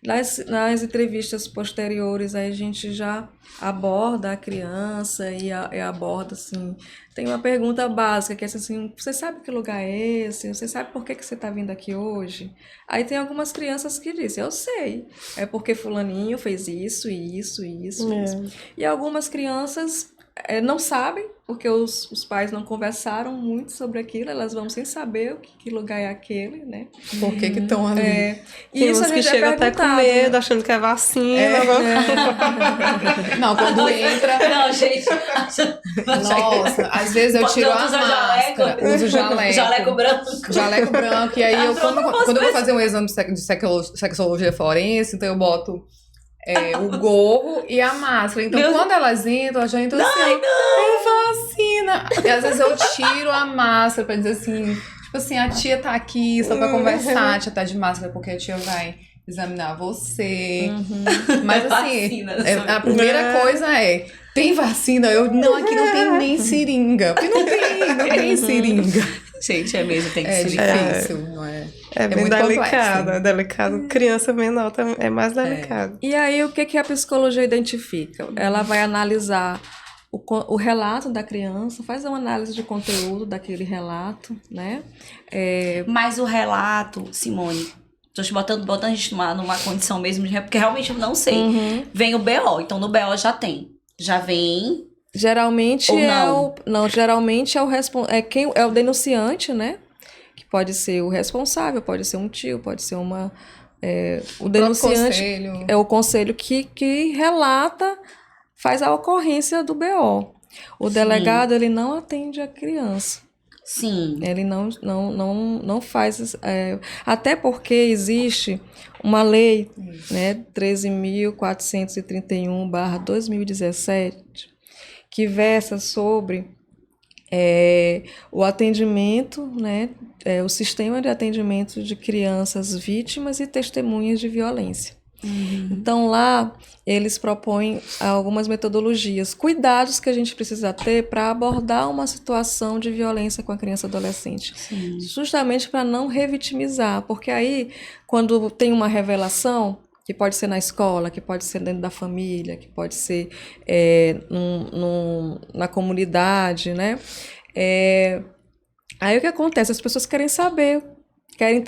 Nas entrevistas posteriores, aí a gente já aborda a criança e aborda, assim... Tem uma pergunta básica, que é assim, você sabe que lugar é esse? Você sabe por que você está vindo aqui hoje? Aí tem algumas crianças que dizem, eu sei, é porque fulaninho fez isso. E algumas crianças não sabem, porque os pais não conversaram muito sobre aquilo, elas vão sem saber que lugar é aquele, né? Por que estão ali? E tem uns que chegam até com medo, achando que é vacina. Não, quando entra... Não, gente... Nossa, às vezes eu tiro a máscara, uso jaleco. Jaleco branco, e aí quando eu vou fazer um exame de sexologia forense, então eu boto... o gorro e a máscara. Então, quando elas entram, já entram assim, é vacina. E às vezes eu tiro a máscara pra dizer assim, tipo assim, a tia tá aqui só pra conversar, a tia tá de máscara porque a tia vai examinar você. Mas assim, a primeira coisa tem vacina? Não, aqui não tem nem seringa. Porque não tem seringa. Gente, mesmo, tem que ser difícil, não é? É bem muito delicado, complexo. é delicado. Criança menor é mais delicado. E aí, o que a psicologia identifica? Ela vai analisar o relato da criança, faz uma análise de conteúdo daquele relato, né? Mas o relato, Simone, tô te botando a gente numa condição mesmo, porque realmente eu não sei. Vem o BO, então no BO já tem. Já vem... Geralmente geralmente é o denunciante, né? Que pode ser o responsável, pode ser um tio, pode ser uma o denunciante conselho. é o conselho que relata, faz a ocorrência do BO. O delegado, ele não atende a criança. Sim. Ele não faz... até porque existe uma lei, né, 13.431/2017, que versa sobre o atendimento, né, o sistema de atendimento de crianças vítimas e testemunhas de violência. Então, lá, eles propõem algumas metodologias, cuidados que a gente precisa ter para abordar uma situação de violência com a criança e adolescente. Sim. Justamente para não revitimizar, porque aí, quando tem uma revelação, que pode ser na escola, que pode ser dentro da família, que pode ser na comunidade, né? Aí o que acontece? As pessoas querem saber, querem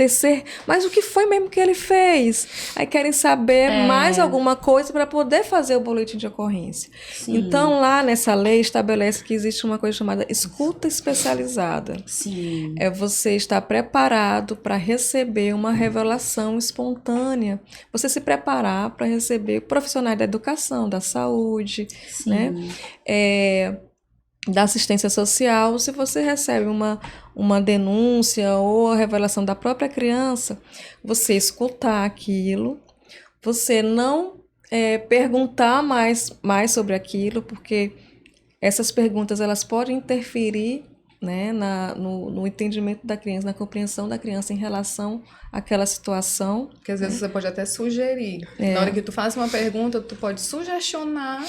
mas o que foi mesmo que ele fez? Aí querem saber mais alguma coisa para poder fazer o boletim de ocorrência. Sim. Então, lá nessa lei, estabelece que existe uma coisa chamada escuta especializada. Sim. É você estar preparado para receber uma revelação espontânea. Você se preparar para receber profissionais da educação, da saúde, Sim. né? Da assistência social. Se você recebe uma denúncia ou a revelação da própria criança, você escutar aquilo, você não perguntar mais sobre aquilo, porque essas perguntas elas podem interferir, né, no entendimento da criança, na compreensão da criança em relação àquela situação. Porque às vezes você pode até sugerir. Na hora que tu faz uma pergunta, tu pode sugestionar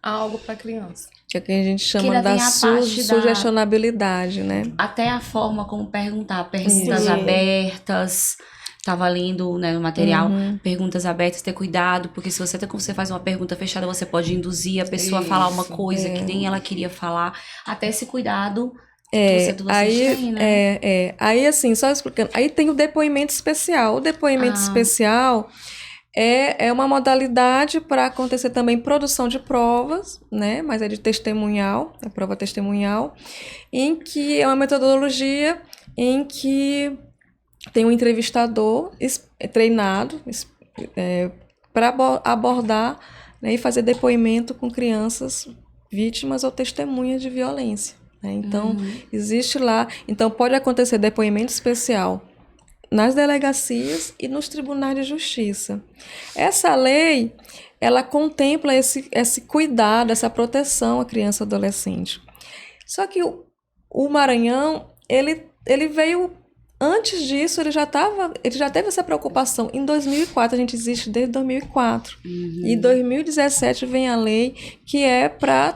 algo para a criança. Que é o que a gente chama ainda da tem a parte sugestionabilidade, né? Até a forma como perguntar, perguntas Sim. abertas. Estava lendo, né, no material, perguntas abertas, ter cuidado, porque se você faz uma pergunta fechada, você pode induzir a pessoa a falar uma coisa que nem ela queria falar. Até esse cuidado que vocês têm, né? Aí, assim, só explicando. Aí tem o depoimento especial. O depoimento especial é uma modalidade para acontecer também produção de provas, né? Mas é de testemunhal, é prova testemunhal, em que é uma metodologia em que tem um entrevistador treinado para abordar, né, e fazer depoimento com crianças vítimas ou testemunhas de violência, né? Então, existe lá. Então, pode acontecer depoimento especial nas delegacias e nos tribunais de justiça. Essa lei, ela contempla esse cuidado, essa proteção à criança e adolescente. Só que o Maranhão, ele veio... Antes disso, ele já teve essa preocupação. Em 2004, a gente existe desde 2004. E em 2017 vem a lei que é para,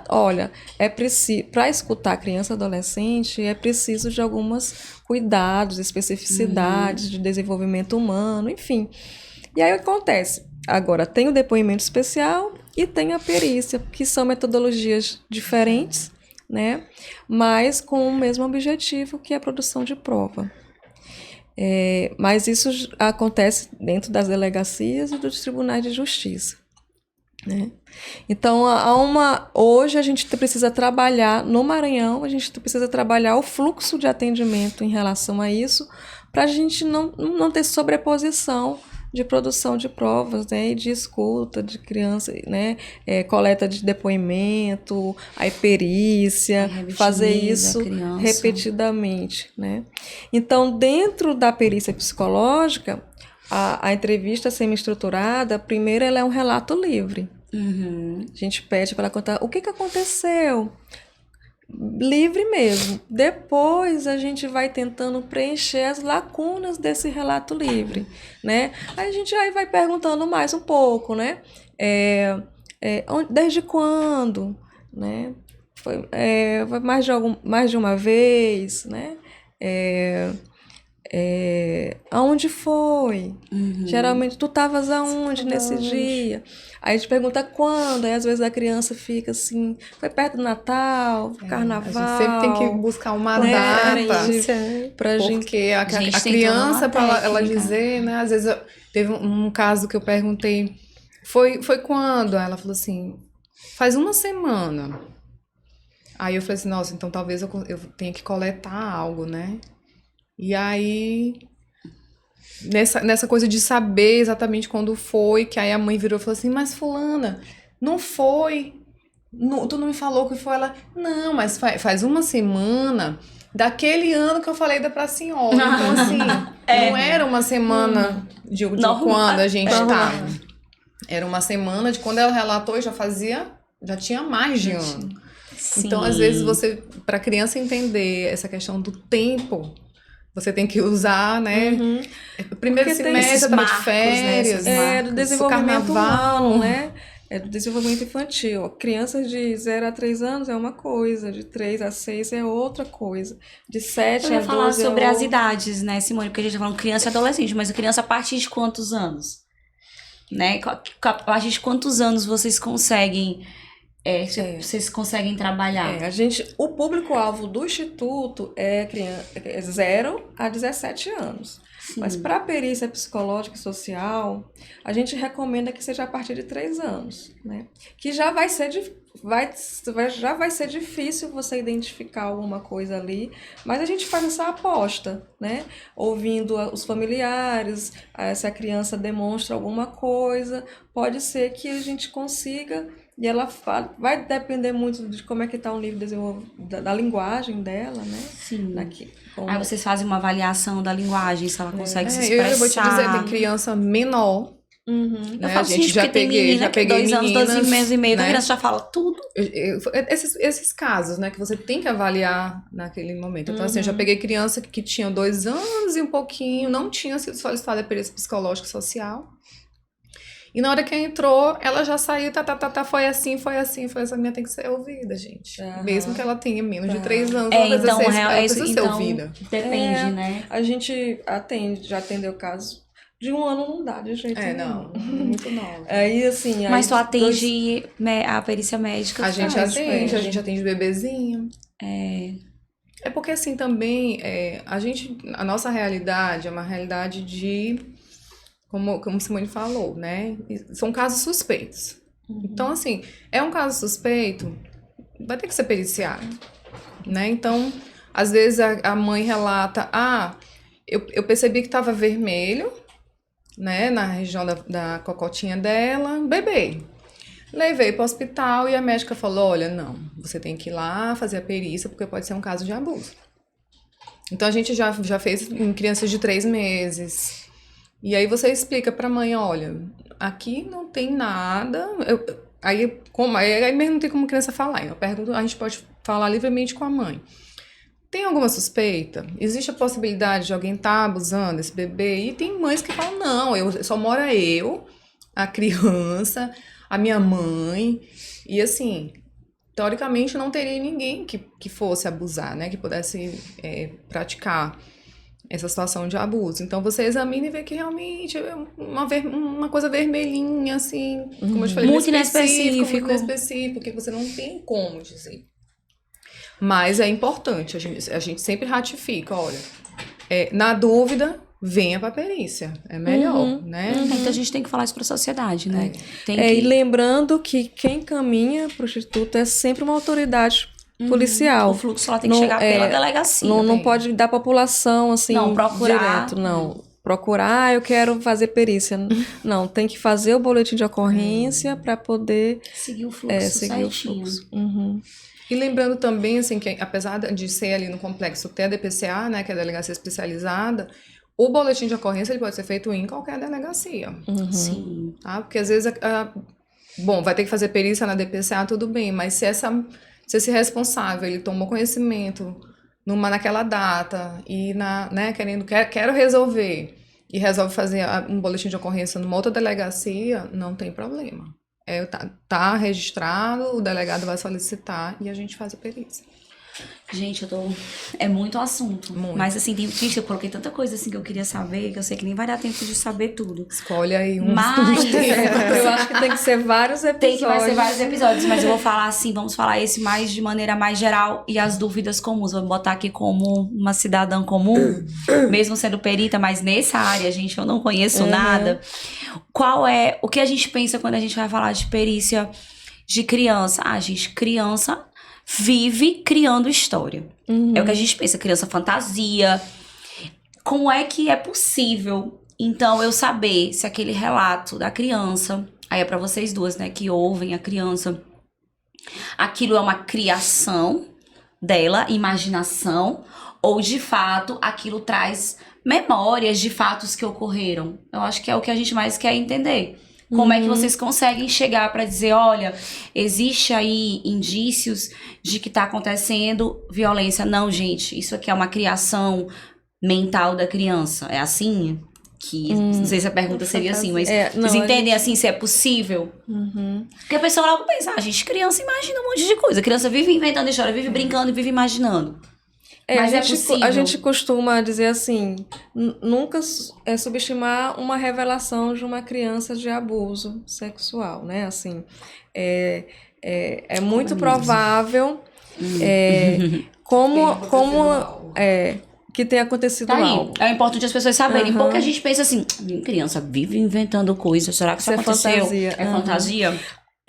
para escutar criança e adolescente, é preciso de alguns cuidados, especificidades de desenvolvimento humano, enfim. E aí o que acontece? Agora, tem o depoimento especial e tem a perícia, que são metodologias diferentes, né? Mas com o mesmo objetivo, que é a produção de prova. Mas isso acontece dentro das delegacias e dos tribunais de justiça, né? Então, hoje a gente precisa trabalhar, no Maranhão, a gente precisa trabalhar o fluxo de atendimento em relação a isso, para a gente não ter sobreposição de produção de provas, né, e de escuta de criança, né, coleta de depoimento, a perícia, fazer isso repetidamente, né. Então, dentro da perícia psicológica, a entrevista semi-estruturada, primeiro ela é um relato livre. A gente pede para ela contar o que aconteceu, livre mesmo. Depois a gente vai tentando preencher as lacunas desse relato livre, né? Aí a gente aí vai perguntando mais um pouco, né? Desde quando, né? Foi mais de uma vez, né? Aonde foi? Geralmente, tu estavas aonde nesse dia? Aí a gente pergunta quando, aí às vezes a criança fica assim, foi perto do Natal, Carnaval. A gente sempre tem que buscar uma data, porque a criança, para ela dizer, né? Às vezes, teve um caso que eu perguntei, foi quando? Aí ela falou assim, faz uma semana. Aí eu falei assim, nossa, então talvez eu tenha que coletar algo, né? E aí nessa coisa de saber exatamente quando foi, que aí a mãe virou e falou assim, mas fulana, não foi, tu não me falou que foi ela, não, mas faz uma semana daquele ano que eu falei pra senhora, então assim, não era uma semana de quando a gente tava, era uma semana de quando ela relatou e já tinha mais de ano. Sim. Então, às vezes, para a criança entender essa questão do tempo, você tem que usar, né? Primeiro Porque semestre, marcos, de férias, do desenvolvimento carnaval, humano, né? É do desenvolvimento infantil. Crianças de 0 a 3 anos é uma coisa, de 3 a 6 é outra coisa, de 7 Eu ia a falar 12 sobre é as outra. idades, né, Simone? Porque a gente tá falando criança e adolescente, mas a criança a partir de quantos anos? Né? A partir de quantos anos vocês conseguem... vocês conseguem trabalhar? O público-alvo do Instituto é 0 a 17 anos. Sim. Mas para a perícia psicológica e social, a gente recomenda que seja a partir de 3 anos, né? Que já vai ser difícil você identificar alguma coisa ali, mas a gente faz essa aposta, né? Ouvindo os familiares, se a criança demonstra alguma coisa, pode ser que a gente consiga. E ela vai depender muito de como é que está o nível de desenvolvimento da linguagem dela, né? Sim. Como... Aí vocês fazem uma avaliação da linguagem, se ela consegue se expressar. Eu vou te dizer, tem criança menor. Eu Né? falo, gente, já peguei 2 anos, 2 meses e meio, né? a criança já fala tudo. Esses casos, né, que você tem que avaliar naquele momento. Então, assim, eu já peguei criança que tinha 2 anos e um pouquinho, não tinha sido solicitada a perícia psicológica e social. E na hora que entrou, ela já saiu, foi assim, essa minha tem que ser ouvida, gente. Mesmo que ela tenha menos de 3 anos, ela precisa ser ouvida. Depende, né? A gente já atendeu casos de 1 ano não dá de jeito nenhum. Não, muito nova. Aí, assim... Mas tu atende a perícia médica? A gente atende bebezinho. É porque, assim, também, a nossa realidade é uma realidade de... Como Simone falou, né? São casos suspeitos. Então, assim, é um caso suspeito, vai ter que ser periciado, né? Então, às vezes a mãe relata, eu percebi que estava vermelho, né? Na região da cocotinha dela, bebê. Levei para o hospital e a médica falou, olha, não, você tem que ir lá fazer a perícia, porque pode ser um caso de abuso. Então, a gente já fez em crianças de 3 meses... E aí você explica pra mãe, olha, aqui não tem nada, aí mesmo não tem como a criança falar, eu pergunto, a gente pode falar livremente com a mãe. Tem alguma suspeita? Existe a possibilidade de alguém estar abusando desse bebê? E tem mães que falam, não, só mora eu, a criança, a minha mãe, e assim, teoricamente não teria ninguém que fosse abusar, né, que pudesse praticar essa situação de abuso. Então, você examina e vê que realmente é uma coisa vermelhinha, assim, como eu te falei, muito inespecífico, que você não tem como dizer. Mas é importante, a gente sempre ratifica, olha, na dúvida, venha para a perícia, é melhor, né? Então, a gente tem que falar isso para a sociedade, né? E lembrando que quem caminha para o Instituto é sempre uma autoridade policial. O fluxo lá tem que chegar pela delegacia. Não pode dar população, assim, procurar. direto, não. Procurar, eu quero fazer perícia. Não, tem que fazer o boletim de ocorrência para poder... Seguir o fluxo certinho. E lembrando também, assim, que apesar de ser ali no complexo ter a DPCA, né, que é a delegacia especializada, o boletim de ocorrência ele pode ser feito em qualquer delegacia. Sim. Tá? Porque às vezes, vai ter que fazer perícia na DPCA, tudo bem, mas se esse responsável, ele tomou conhecimento naquela data e quero resolver e resolve fazer um boletim de ocorrência numa outra delegacia, não tem problema. Tá registrado, o delegado vai solicitar e a gente faz a perícia. Gente, é muito assunto. Muito. Mas assim, eu coloquei tanta coisa assim que eu queria saber, que eu sei que nem vai dar tempo de saber tudo. Escolhe aí Mas eu acho que tem que ser vários episódios. Vai ser vários episódios, mas eu vou falar assim, vamos falar esse mais de maneira mais geral e as dúvidas comuns. Vou botar aqui como uma cidadã comum, mesmo sendo perita, mas nessa área, gente, eu não conheço nada. O que a gente pensa quando a gente vai falar de perícia de criança? Gente, criança vive criando história. É o que a gente pensa, criança fantasia. como é que é possível, então, eu saber se aquele relato da criança, aí é pra vocês duas, né, que ouvem a criança, aquilo é uma criação dela, imaginação, ou de fato aquilo traz memórias de fatos que ocorreram. Eu acho que é o que a gente mais quer entender. Como é que vocês conseguem chegar pra dizer, olha, existe aí indícios de que tá acontecendo violência? Não, gente, isso aqui é uma criação mental da criança. É assim? Que não sei se a pergunta seria assim, mas vocês entendem assim se é possível? Porque a pessoa logo pensa, gente, criança imagina um monte de coisa. Criança vive inventando história, vive brincando e vive imaginando. Mas é possível. A gente costuma dizer assim, nunca subestimar uma revelação de uma criança de abuso sexual, né? Assim, é muito provável que tenha acontecido Tá aí. algo. É importante as pessoas saberem. Porque a gente pensa assim, criança vive inventando coisas. Será que isso aconteceu? Fantasia. É fantasia?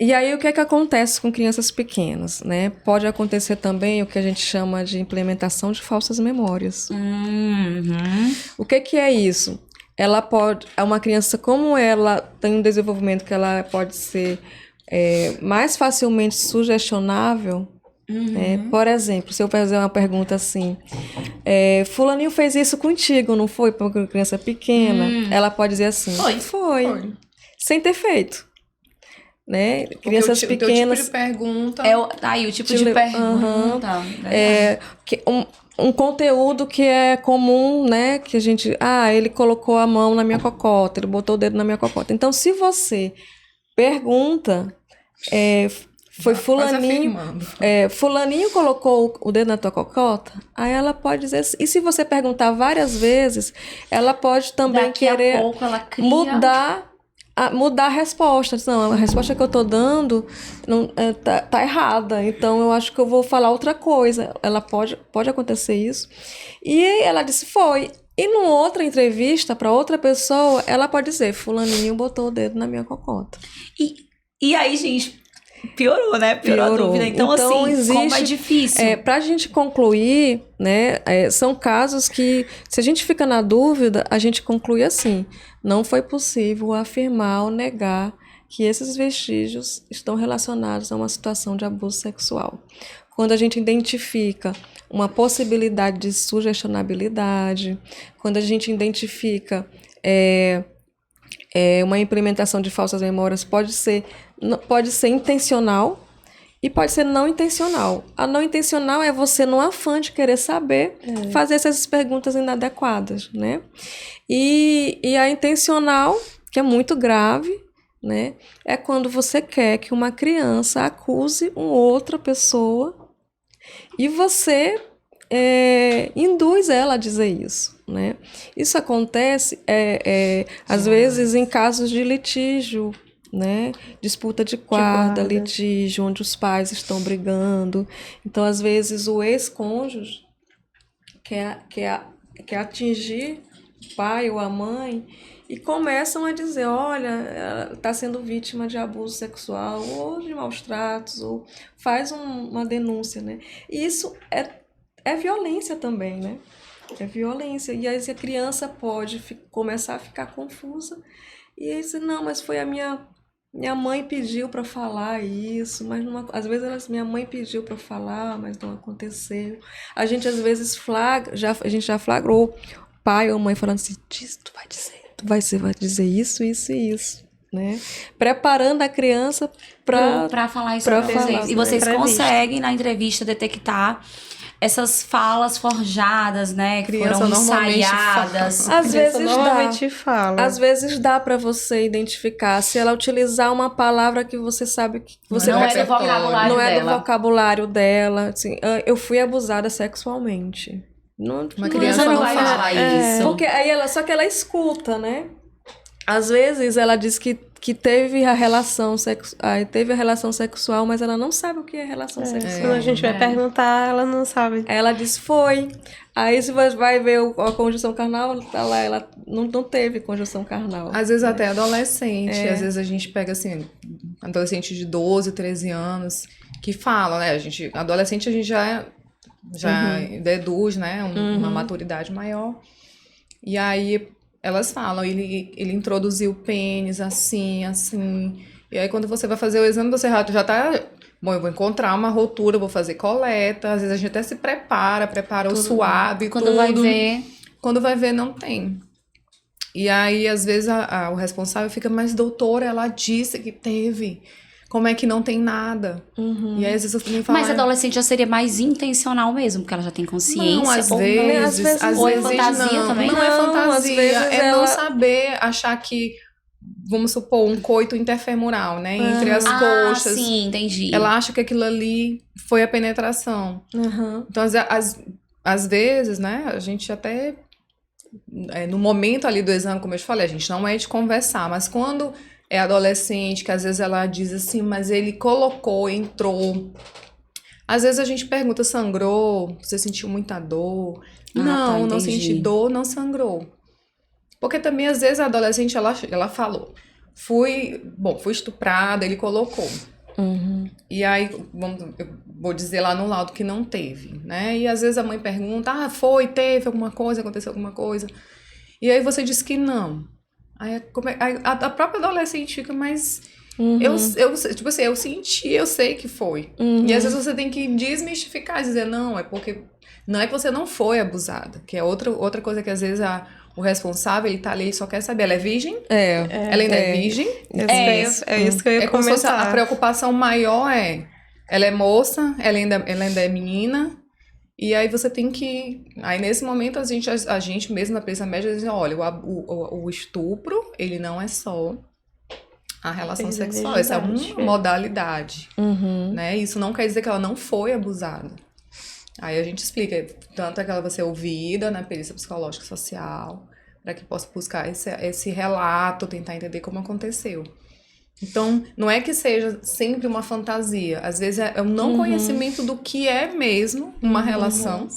E aí, o que é que acontece com crianças pequenas, né? Pode acontecer também o que a gente chama de implementação de falsas memórias. O que é isso? Uma criança, como ela tem um desenvolvimento que ela pode ser mais facilmente sugestionável, né? Por exemplo, se eu fazer uma pergunta assim, fulaninho fez isso contigo, não foi? Para uma criança pequena, ela pode dizer assim, foi. Sem ter feito. Né? Crianças pequenas. O tipo de pergunta. O tipo de pergunta. Um conteúdo que é comum, né? Que a gente. Ele colocou a mão na minha cocota, ele botou o dedo na minha cocota. Então, se você pergunta, foi fulaninho. Fulaninho colocou o dedo na tua cocota, aí ela pode dizer. E se você perguntar várias vezes, ela pode também Daqui a querer pouco ela cria... mudar a resposta. Não, a resposta que eu tô dando tá errada. Então, eu acho que eu vou falar outra coisa. Ela pode acontecer isso. E ela disse, foi. E numa outra entrevista para outra pessoa, ela pode dizer, fulaninho botou o dedo na minha cocota. E aí, gente, piorou, né? Piorou a dúvida. Então assim, existe, como é difícil. Pra gente concluir, né, são casos que, se a gente fica na dúvida, a gente conclui assim, não foi possível afirmar ou negar que esses vestígios estão relacionados a uma situação de abuso sexual. Quando a gente identifica uma possibilidade de sugestionabilidade, quando a gente identifica uma implementação de falsas memórias, pode ser intencional e pode ser não intencional. A não intencional é você, no afã de querer saber, fazer essas perguntas inadequadas, né? E a intencional, que é muito grave, né? É quando você quer que uma criança acuse uma outra pessoa e você induz ela a dizer isso, né? Isso acontece, às vezes, em casos de litígio, né? Disputa de guarda, litígio, onde os pais estão brigando. Então, às vezes, o ex-cônjuge quer atingir o pai ou a mãe e começam a dizer, olha, ela está sendo vítima de abuso sexual ou de maus tratos, ou faz uma denúncia, né? E isso é violência também, né? É violência. E aí a criança pode começar a ficar confusa e aí dizer, não, mas foi a minha mãe pediu para falar isso, mas às vezes minha mãe pediu para falar, mas não aconteceu. A gente às vezes a gente já flagrou pai ou mãe falando assim, tu vai dizer isso, isso e isso, né? Preparando a criança para falar isso pra vocês. E vocês conseguem na entrevista detectar essas falas forjadas, né? Que foram ensaiadas. Às vezes normalmente fala. Às vezes dá para você identificar se ela utilizar uma palavra que você sabe que você não é do vocabulário não dela. É do vocabulário dela. Assim, eu fui abusada sexualmente. Uma criança não fala isso. Porque só que ela escuta, né? Às vezes ela diz que teve a relação sexual, mas ela não sabe o que é relação sexual. Quando a gente vai perguntar, ela não sabe. Ela diz, foi. Aí se você vai ver a conjunção carnal, tá lá, ela não teve conjunção carnal. Às vezes até adolescente. Às vezes a gente pega, assim, adolescente de 12, 13 anos, que fala, né? Adolescente a gente já deduz, né? Uma maturidade maior. E aí elas falam, ele introduziu o pênis assim, assim. E aí quando você vai fazer o exame, você já tá... Bom, eu vou encontrar uma rotura, vou fazer coleta. Às vezes a gente até se prepara o suave, Quando tudo. vai ver... Quando vai ver, não tem. E aí, às vezes, o responsável fica, mas doutora, ela disse que teve. Como é que não tem nada? E aí, às vezes, você também fala... Mas adolescente já seria mais intencional mesmo, porque ela já tem consciência. Não, às ou vezes, Ou é fantasia não. também? Não é Não, fantasia, às vezes é não ela- saber achar que, vamos supor, um coito interfemoral, né? Entre as coxas. Sim, entendi. Ela acha que aquilo ali foi a penetração. Uhum. Então, às vezes, né, a gente até... no momento ali do exame, como eu te falei, a gente não é de conversar, mas quando é adolescente, que às vezes ela diz assim, mas ele colocou, entrou. Às vezes a gente pergunta, sangrou? Você sentiu muita dor? Não, não entendi. senti dor, não sangrou. Porque também, às vezes, a adolescente, ela falou, fui estuprada, ele colocou. E aí, eu vou dizer lá no laudo que não teve, né? E às vezes a mãe pergunta, teve alguma coisa, aconteceu alguma coisa. E aí você diz que não. Aí a própria adolescente fica, mas tipo assim, eu senti, eu sei que foi. E às vezes você tem que desmistificar, dizer, não, é porque não é que você não foi abusada, que é outra coisa que às vezes o responsável, ele tá ali e só quer saber, ela é virgem? Ela ainda é virgem? É isso que eu ia É como se fosse comentar. a preocupação maior ela é moça, ela ainda é menina, e aí você tem que... Aí nesse momento a gente mesmo na perícia médica diz, olha, o estupro, ele não é só a relação sexual, essa é uma modalidade, né? Isso não quer dizer que ela não foi abusada. Aí a gente explica, tanto é que ela vai ser ouvida na perícia psicológica e social, para que possa buscar esse relato, tentar entender como aconteceu. Então, não é que seja sempre uma fantasia. Às vezes é um não conhecimento do que é mesmo uma relação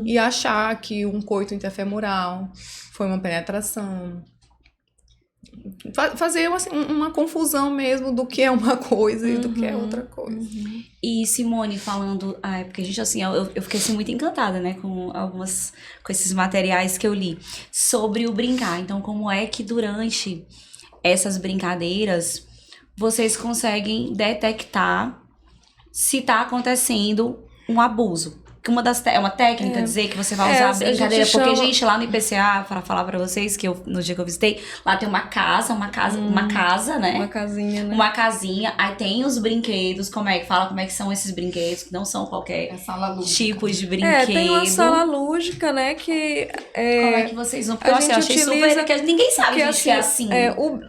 e achar que um coito interfemoral foi uma penetração. Fazer assim, uma confusão mesmo do que é uma coisa e do que é outra coisa. E Simone, falando, porque a gente, assim, eu fiquei assim, muito encantada, né, com esses materiais que eu li sobre o brincar. Então, como é que durante essas brincadeiras vocês conseguem detectar se tá acontecendo um abuso? Que é uma técnica dizer que você vai usar a brincadeira, porque, gente, lá no IPCA, para falar pra vocês, que no dia que eu visitei, lá tem uma casa, né? Uma casinha, né? Uma casinha, aí tem os brinquedos, como é que são esses brinquedos, que não são qualquer tipo de brinquedo. Tem uma sala lúdica, né, que... Como é que vocês vão... Porque eu achei super... Que ninguém sabe, gente, que é assim. O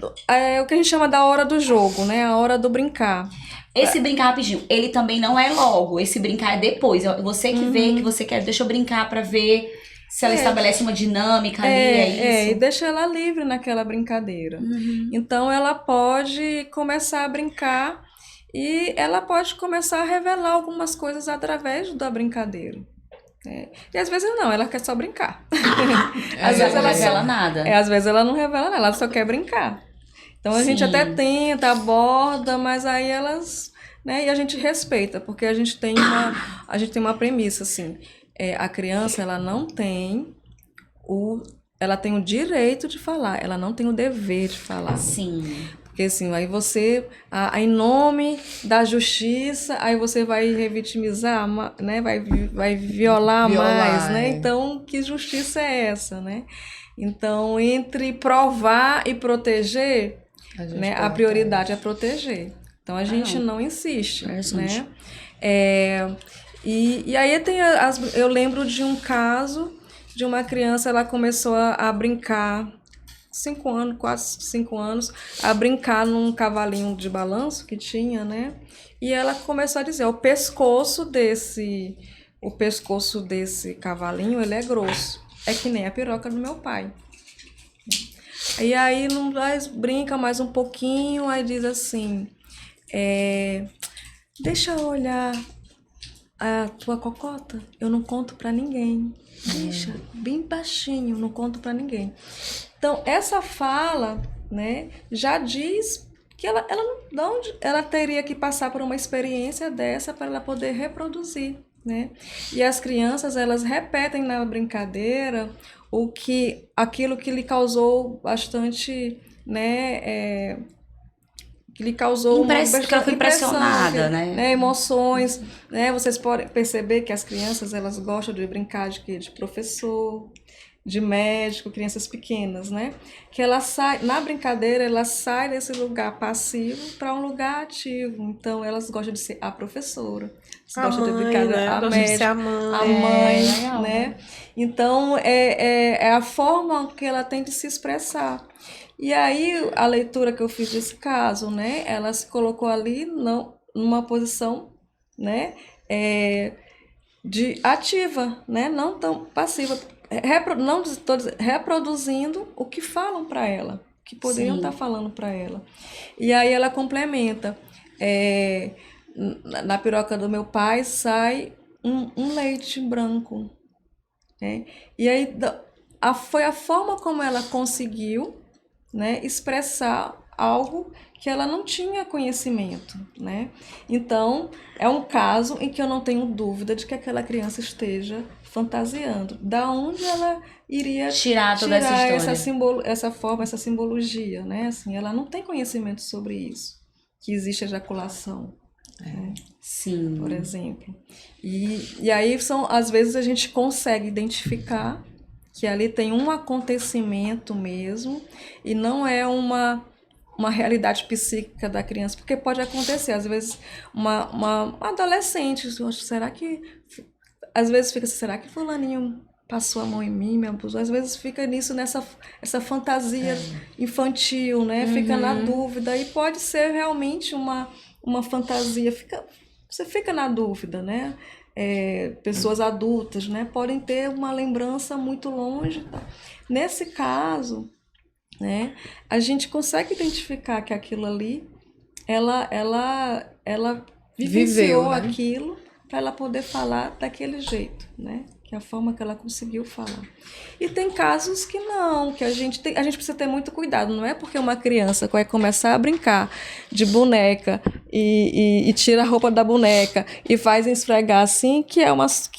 que a gente chama da hora do jogo, né, a hora do brincar. Esse brincar rapidinho, ele também não é logo, esse brincar é depois. Você que vê, que você quer, deixa eu brincar pra ver se ela estabelece uma dinâmica ali, é isso? E deixa ela livre naquela brincadeira. Então, ela pode começar a brincar e ela pode começar a revelar algumas coisas através da brincadeira. E às vezes não, ela quer só brincar. Às vezes ela não revela nada. Às vezes ela não revela nada, ela só quer brincar. Então a gente até tenta, aborda, mas aí elas, né, e a gente respeita, porque a gente tem uma premissa assim, a criança ela tem o direito de falar, ela não tem o dever de falar. Sim. Porque assim, aí você, em nome da justiça, aí você vai revitimizar, né, vai violar mais, né? Então, que justiça é essa, né? Então, entre provar e proteger, a prioridade é proteger. Então, a gente não insiste, né? E aí eu lembro de um caso de uma criança, ela começou a brincar, 5 anos, quase 5 anos, a brincar num cavalinho de balanço que tinha, né? E ela começou a dizer, o pescoço desse cavalinho, ele é grosso. É que nem a piroca do meu pai. E aí brinca mais um pouquinho, aí diz assim, deixa eu olhar a tua cocota, eu não conto pra ninguém. Deixa, bem baixinho, não conto pra ninguém. Então, essa fala, né, já diz que ela teria que passar por uma experiência dessa para ela poder reproduzir né? E as crianças, elas repetem na brincadeira aquilo que lhe causou bastante, né, que lhe causou Que ela foi impressionada, né? emoções, né? Vocês podem perceber que as crianças, elas gostam de brincar de quê? De professor, de médico, crianças pequenas, né? Que ela sai, na brincadeira, ela sai desse lugar passivo para um lugar ativo. Então, elas gostam de ser a professora, gostam de brincar né? a Gosta de médica, ser a mãe. a mãe, legal, né? Então, é a forma que ela tem de se expressar. E aí, a leitura que eu fiz desse caso, né? Ela se colocou ali numa posição, né? De ativa, né? Não tão passiva, não estou reproduzindo o que falam para ela, que poderiam estar falando para ela. E aí ela complementa, na piroca do meu pai sai um leite branco, né? E aí foi a forma como ela conseguiu, né, expressar algo que ela não tinha conhecimento, né? Então, é um caso em que eu não tenho dúvida de que aquela criança esteja fantasiando. Da onde ela iria Tirar toda essa história. essa forma, essa simbologia, né? Assim, ela não tem conhecimento sobre isso, que existe ejaculação, né? Sim. Por exemplo. E aí, às vezes, a gente consegue identificar que ali tem um acontecimento mesmo e não é uma realidade psíquica da criança, porque pode acontecer, às vezes, uma adolescente, será que... Às vezes fica assim, será que fulaninho passou a mão em mim, me abusou? Às vezes fica essa fantasia infantil, né? Fica na dúvida, e pode ser realmente uma fantasia, você fica na dúvida, né? Pessoas adultas, né, podem ter uma lembrança muito longe. Tá? Nesse caso, né, a gente consegue identificar que aquilo ali, ela vivenciou, né, aquilo para ela poder falar daquele jeito, né? Que é a forma que ela conseguiu falar. E tem casos que não, que a gente precisa ter muito cuidado. Não é porque uma criança vai começar a brincar de boneca e tira a roupa da boneca e faz esfregar assim, que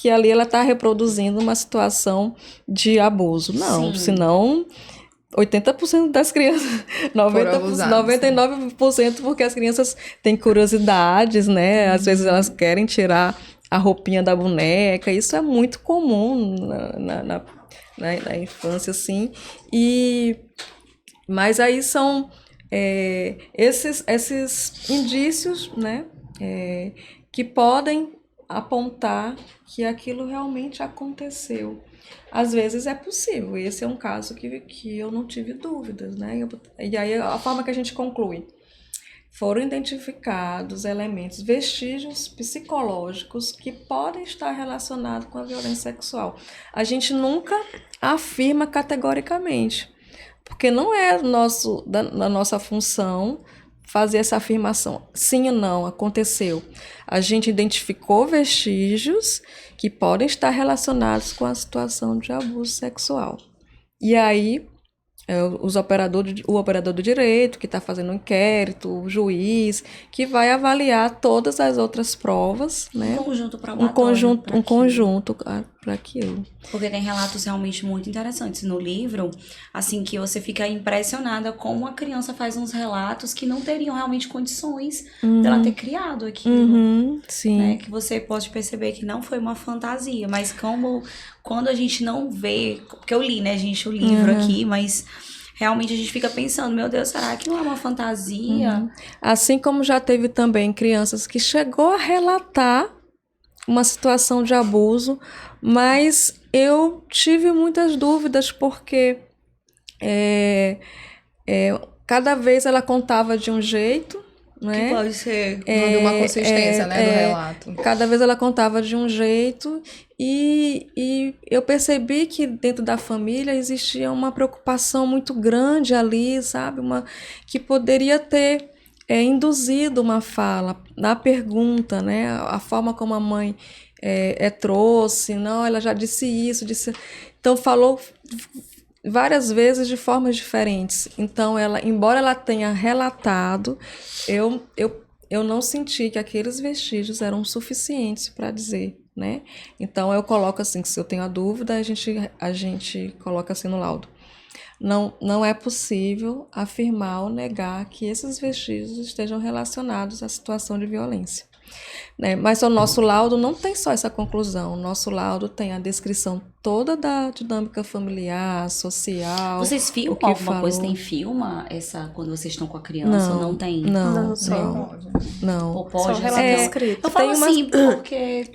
ali ela está reproduzindo uma situação de abuso. Não, senão 80% das crianças, 99%, porque as crianças têm curiosidades, né? Às vezes elas querem tirar a roupinha da boneca, isso é muito comum na infância, assim. Mas aí são esses indícios, né? Que podem apontar que aquilo realmente aconteceu. Às vezes é possível, esse é um caso que eu não tive dúvidas, né? E aí a forma que a gente conclui: foram identificados elementos, vestígios psicológicos que podem estar relacionados com a violência sexual. A gente nunca afirma categoricamente, porque não é da nossa função fazer essa afirmação, sim ou não, aconteceu. A gente identificou vestígios que podem estar relacionados com a situação de abuso sexual. E aí, o operador do direito, que está fazendo um inquérito, o juiz, que vai avaliar todas as outras provas, né? Um conjunto para aquilo. Porque tem relatos realmente muito interessantes no livro, assim, que você fica impressionada como a criança faz uns relatos que não teriam realmente condições dela ter criado aquilo. Sim. Né? Que você pode perceber que não foi uma fantasia, mas quando a gente não vê, porque eu li, né, gente, o livro aqui, mas realmente a gente fica pensando, meu Deus, será que não é uma fantasia? Assim como já teve também crianças que chegou a relatar uma situação de abuso, mas eu tive muitas dúvidas porque cada vez ela contava de um jeito, né? Que pode ser, não havia uma consistência, né, do relato. Cada vez ela contava de um jeito e eu percebi que dentro da família existia uma preocupação muito grande ali, sabe? Que poderia ter induzido uma fala na pergunta, né? A forma como a mãe trouxe, não, ela já disse isso, então falou várias vezes de formas diferentes. Então, embora ela tenha relatado, eu não senti que aqueles vestígios eram suficientes para dizer né? Então, eu coloco assim, que se eu tenho a dúvida, a gente coloca assim no laudo. Não é possível afirmar ou negar que esses vestígios estejam relacionados à situação de violência. Né? Mas o nosso laudo não tem só essa conclusão. O nosso laudo tem a descrição toda da dinâmica familiar, social. Vocês filmam alguma coisa? Tem filma quando vocês estão com a criança? Ou não tem? Não. Ou pode? Só relato escrito. Eu falo assim, porque...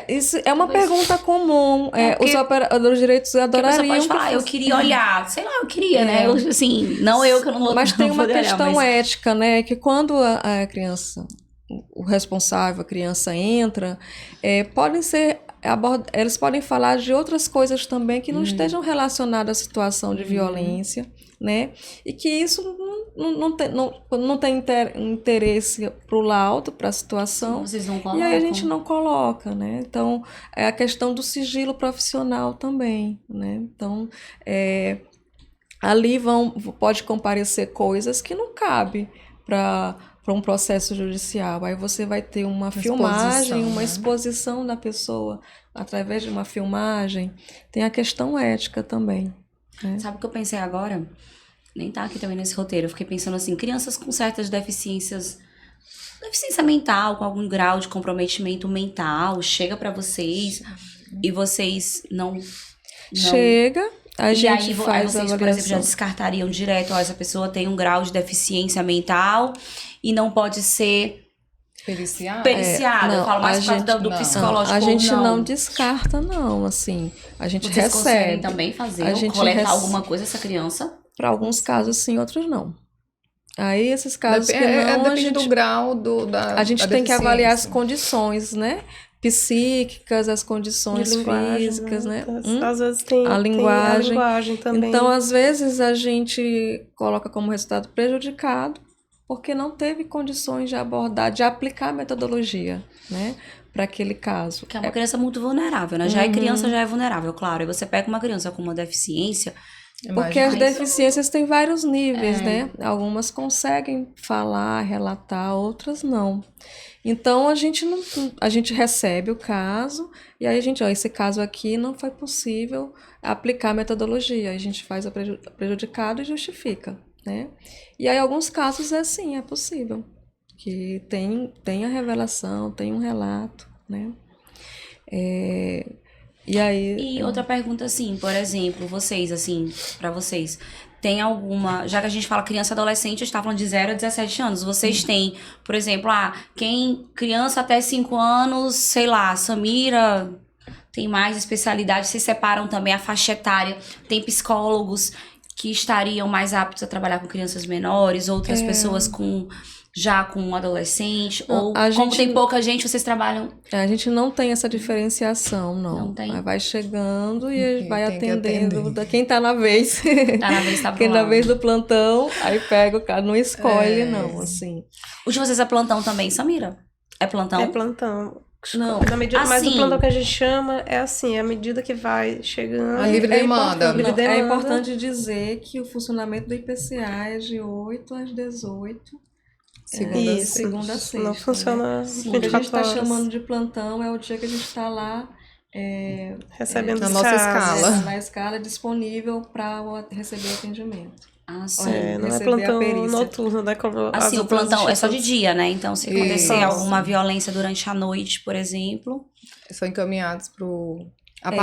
Isso é uma pergunta comum. Os operadores de direitos adorariam. A pessoa pode falar, eu queria olhar. Sei lá, eu queria, né? Assim, não eu que eu não vou. Mas tem uma questão mas... ética, né? Que quando a criança... o responsável, a criança entra, eles podem falar de outras coisas também que não estejam relacionadas à situação de violência, né? E que isso não tem interesse para o laudo, para a situação. Vocês não colocam. E aí a gente não coloca, né? Então, é a questão do sigilo profissional também, né? Então, ali pode comparecer coisas que não cabem para um processo judicial. Aí você vai ter uma filmagem, uma exposição da pessoa através de uma filmagem. Tem a questão ética também. Né? Sabe o que eu pensei agora? Nem tá aqui também nesse roteiro. Eu fiquei pensando assim, crianças com certas deficiência mental, com algum grau de comprometimento mental, chega pra vocês e vocês não... Chega... A gente faz vocês, por exemplo, já descartariam direto, essa pessoa tem um grau de deficiência mental e não pode ser periciada. Eu falo mais por causa do psicológico. A gente não descarta, não, assim. A gente vocês recebe. Conseguem também fazer, coletar alguma coisa essa criança? Para alguns casos sim, outros não. Aí esses casos que não, depende do grau a gente tem que avaliar as condições, né? Psíquicas, as condições físicas, né? Às vezes tem a linguagem também. Então, às vezes, a gente coloca como resultado prejudicado porque não teve condições de abordar, de aplicar a metodologia, né? Para aquele caso. Que é uma criança muito vulnerável, né? Já é criança, já é vulnerável, claro. Aí você pega uma criança com uma deficiência... Porque as deficiências têm vários níveis, né? Algumas conseguem falar, relatar, outras não. Então, a gente recebe o caso e aí esse caso aqui não foi possível aplicar a metodologia. Aí a gente faz o prejudicado e justifica, né? E aí, alguns casos é possível. Que tem a revelação, tem um relato, né? E aí... E outra pergunta, assim, por exemplo, vocês, assim, pra vocês, tem alguma... Já que a gente fala criança e adolescente, a gente tá falando de 0 a 17 anos. Vocês têm, por exemplo, criança até 5 anos, sei lá, Samira tem mais especialidade, vocês separam também a faixa etária. Tem psicólogos que estariam mais aptos a trabalhar com crianças menores, outras pessoas já com um adolescente, ou como tem pouca gente, vocês trabalham... A gente não tem essa diferenciação, não. Não tem? Vai chegando e vai atendendo quem tá na vez. Tá na vez, tá quem na vez do plantão, aí pega o cara, não escolhe, não, assim. O de vocês é plantão também, Samira? É plantão? É plantão. Não, mas o plantão que a gente chama é assim, à medida que vai chegando... A livre demanda. É importante dizer que o funcionamento do IPCA é de 8 às 18. Segunda a sexta. Não funciona. Né? O que a gente está chamando de plantão é o dia que a gente está lá recebendo na nossa escala. Na escala disponível para receber atendimento. Sim. Não é plantão noturno, né? Como assim, o plantão é só de dia, né? Então, se acontecer alguma violência durante a noite, por exemplo... São encaminhados para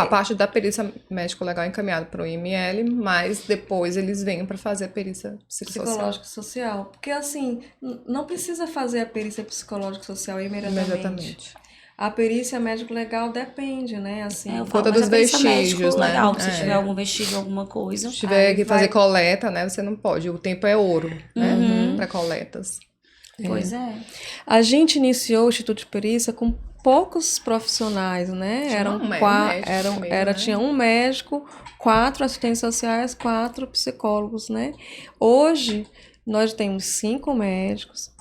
a parte da perícia médico-legal é encaminhada para o IML, mas depois eles vêm para fazer a perícia psicológico-social. Porque, assim, não precisa fazer a perícia psicológico-social imediatamente. A perícia médico-legal depende, né? Assim, conta dos vestígios, né? Legal, se tiver algum vestígio, alguma coisa. Se tiver que fazer coleta, né? Você não pode. O tempo é ouro, né? Para coletas. Pois é. A gente iniciou o Instituto de Perícia com poucos profissionais, né? Tinha um médico, 4 assistentes sociais, 4 psicólogos, né? Hoje, nós temos 5 médicos,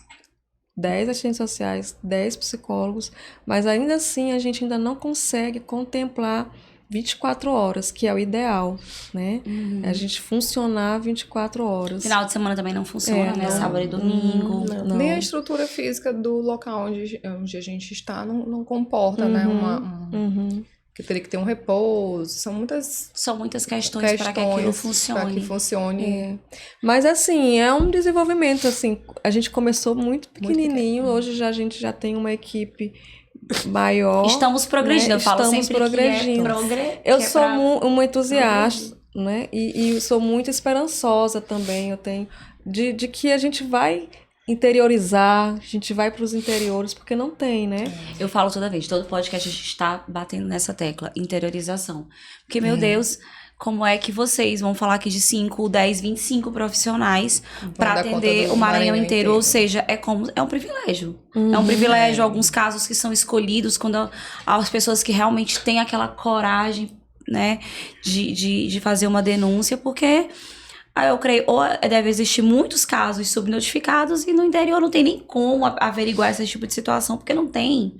10 assistentes sociais, 10 psicólogos, mas ainda assim a gente ainda não consegue contemplar 24 horas, que é o ideal, né? A gente funcionar 24 horas. Final de semana também não funciona, né? não. Sábado e domingo. Não. Nem a estrutura física do local onde a gente está não comporta, né? Que teria que ter um repouso. São muitas questões para que aquilo funcione. Para que funcione. Mas assim, é um desenvolvimento, assim, a gente começou muito pequenininho, hoje a gente já tem uma equipe maior. Estamos progredindo, né? eu falo Estamos sempre progredindo. Eu que é sou pra uma entusiasta, né? E sou muito esperançosa também, eu tenho, de que a gente vai interiorizar, a gente vai para os interiores, porque não tem, né? Eu falo toda vez, todo podcast a gente tá batendo nessa tecla, interiorização. Porque, meu Deus, como é que vocês vão falar aqui de 5, 10, 25 profissionais para dar conta atender do o Maranhão inteiro? inteiro. Ou seja, é um privilégio. É um privilégio, alguns casos que são escolhidos quando as pessoas que realmente têm aquela coragem, né, de fazer uma denúncia, porque eu creio, ou deve existir muitos casos subnotificados e no interior não tem nem como averiguar esse tipo de situação, porque não tem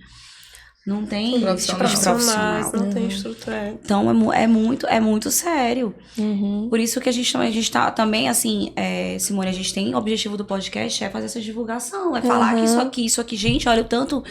esse tipo de profissional. Não tem estrutura. Então é muito sério. Por isso que a gente tá também, assim, Simone, a gente tem o objetivo do podcast é fazer essa divulgação, é falar que isso aqui, gente, olha o tanto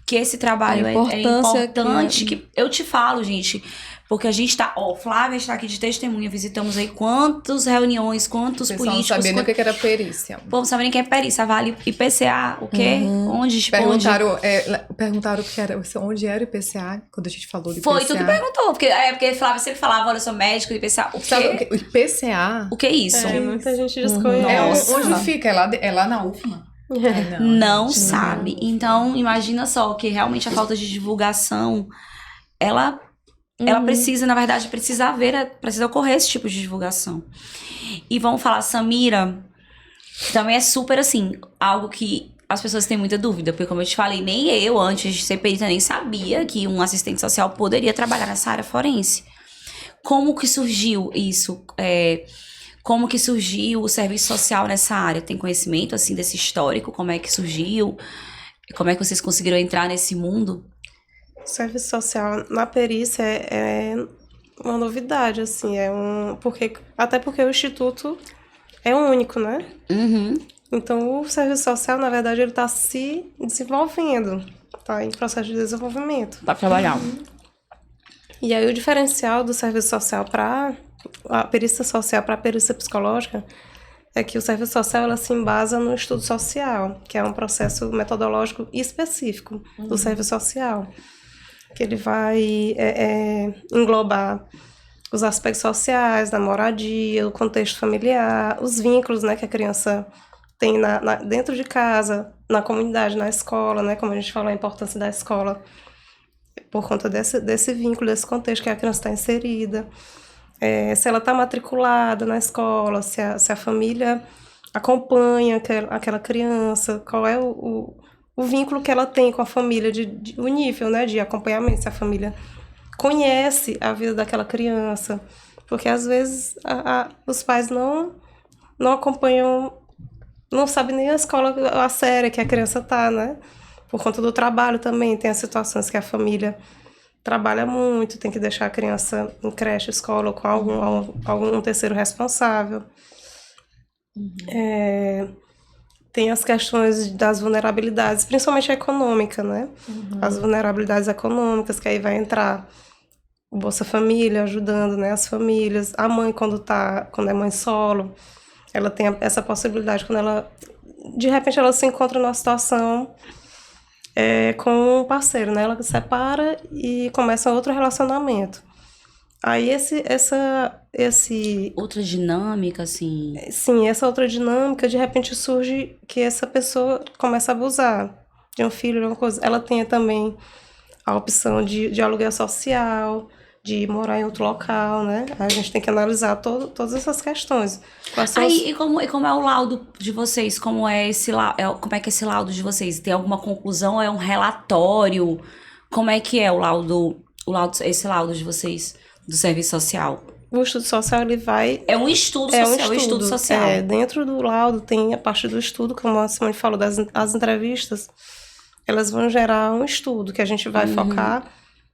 que esse trabalho é importante, que eu te falo, gente. Porque a gente tá... Flávia está aqui de testemunha. Visitamos aí quantas reuniões, quantos políticos... Não sabia nem o que era perícia. O povo não sabe nem o que é perícia. Vale IPCA, o quê? Onde... Perguntaram o que era, onde era o IPCA, quando a gente falou do IPCA. Foi, tudo perguntou. Porque Flávia sempre falava, olha, eu sou médico, IPCA. O quê? Sabe o IPCA? O que é isso? Muita gente desconhece. Onde fica? É lá na UFMA? Não sabe. Então, imagina só que realmente a falta de divulgação, ela precisa, na verdade, precisa ocorrer esse tipo de divulgação. E vamos falar, Samira, também é super, assim, algo que as pessoas têm muita dúvida, porque como eu te falei, nem eu, antes de ser perita, nem sabia que um assistente social poderia trabalhar nessa área forense. Como que surgiu isso? Como que surgiu o serviço social nessa área? Tem conhecimento, assim, desse histórico? Como é que surgiu? Como é que vocês conseguiram entrar nesse mundo? Serviço social na perícia é uma novidade, assim, até porque o Instituto é único, né? Então, o serviço social, na verdade, ele está se desenvolvendo, está em processo de desenvolvimento. Para trabalhar. E aí, o diferencial do serviço social para a perícia social para a perícia psicológica é que o serviço social, ela se embasa no estudo social, que é um processo metodológico específico do serviço social, que ele vai englobar os aspectos sociais, da moradia, o contexto familiar, os vínculos, né, que a criança tem dentro de casa, na comunidade, na escola, né, como a gente falou, a importância da escola, por conta desse vínculo, desse contexto que a criança está inserida, se ela está matriculada na escola, se a família acompanha aquela criança, qual é o vínculo que ela tem com a família, o nível, né, de acompanhamento, se a família conhece a vida daquela criança, porque às vezes os pais não acompanham, não sabem nem a escola, a série que a criança tá, né, por conta do trabalho também, tem as situações que a família trabalha muito, tem que deixar a criança em creche, escola, ou com algum terceiro responsável. Tem as questões das vulnerabilidades, principalmente a econômica, né? As vulnerabilidades econômicas, que aí vai entrar o Bolsa Família ajudando, né, as famílias. A mãe, quando é mãe solo, ela tem essa possibilidade, de repente ela se encontra numa situação com um parceiro, né? Ela se separa e começa outro relacionamento. Aí outra dinâmica, assim... Sim, essa outra dinâmica, de repente surge que essa pessoa começa a abusar de um filho, de uma coisa. Ela tem também a opção de aluguel social, de morar em outro local, né? Aí a gente tem que analisar todas essas questões. E como é o laudo de vocês? Como é que é esse laudo de vocês? Tem alguma conclusão? É um relatório? Como é que é esse laudo de vocês? Do serviço social. O estudo social, ele vai... É um estudo social. Estudo social. Dentro do laudo tem a parte do estudo, como a Simone falou, as entrevistas, elas vão gerar um estudo que a gente vai focar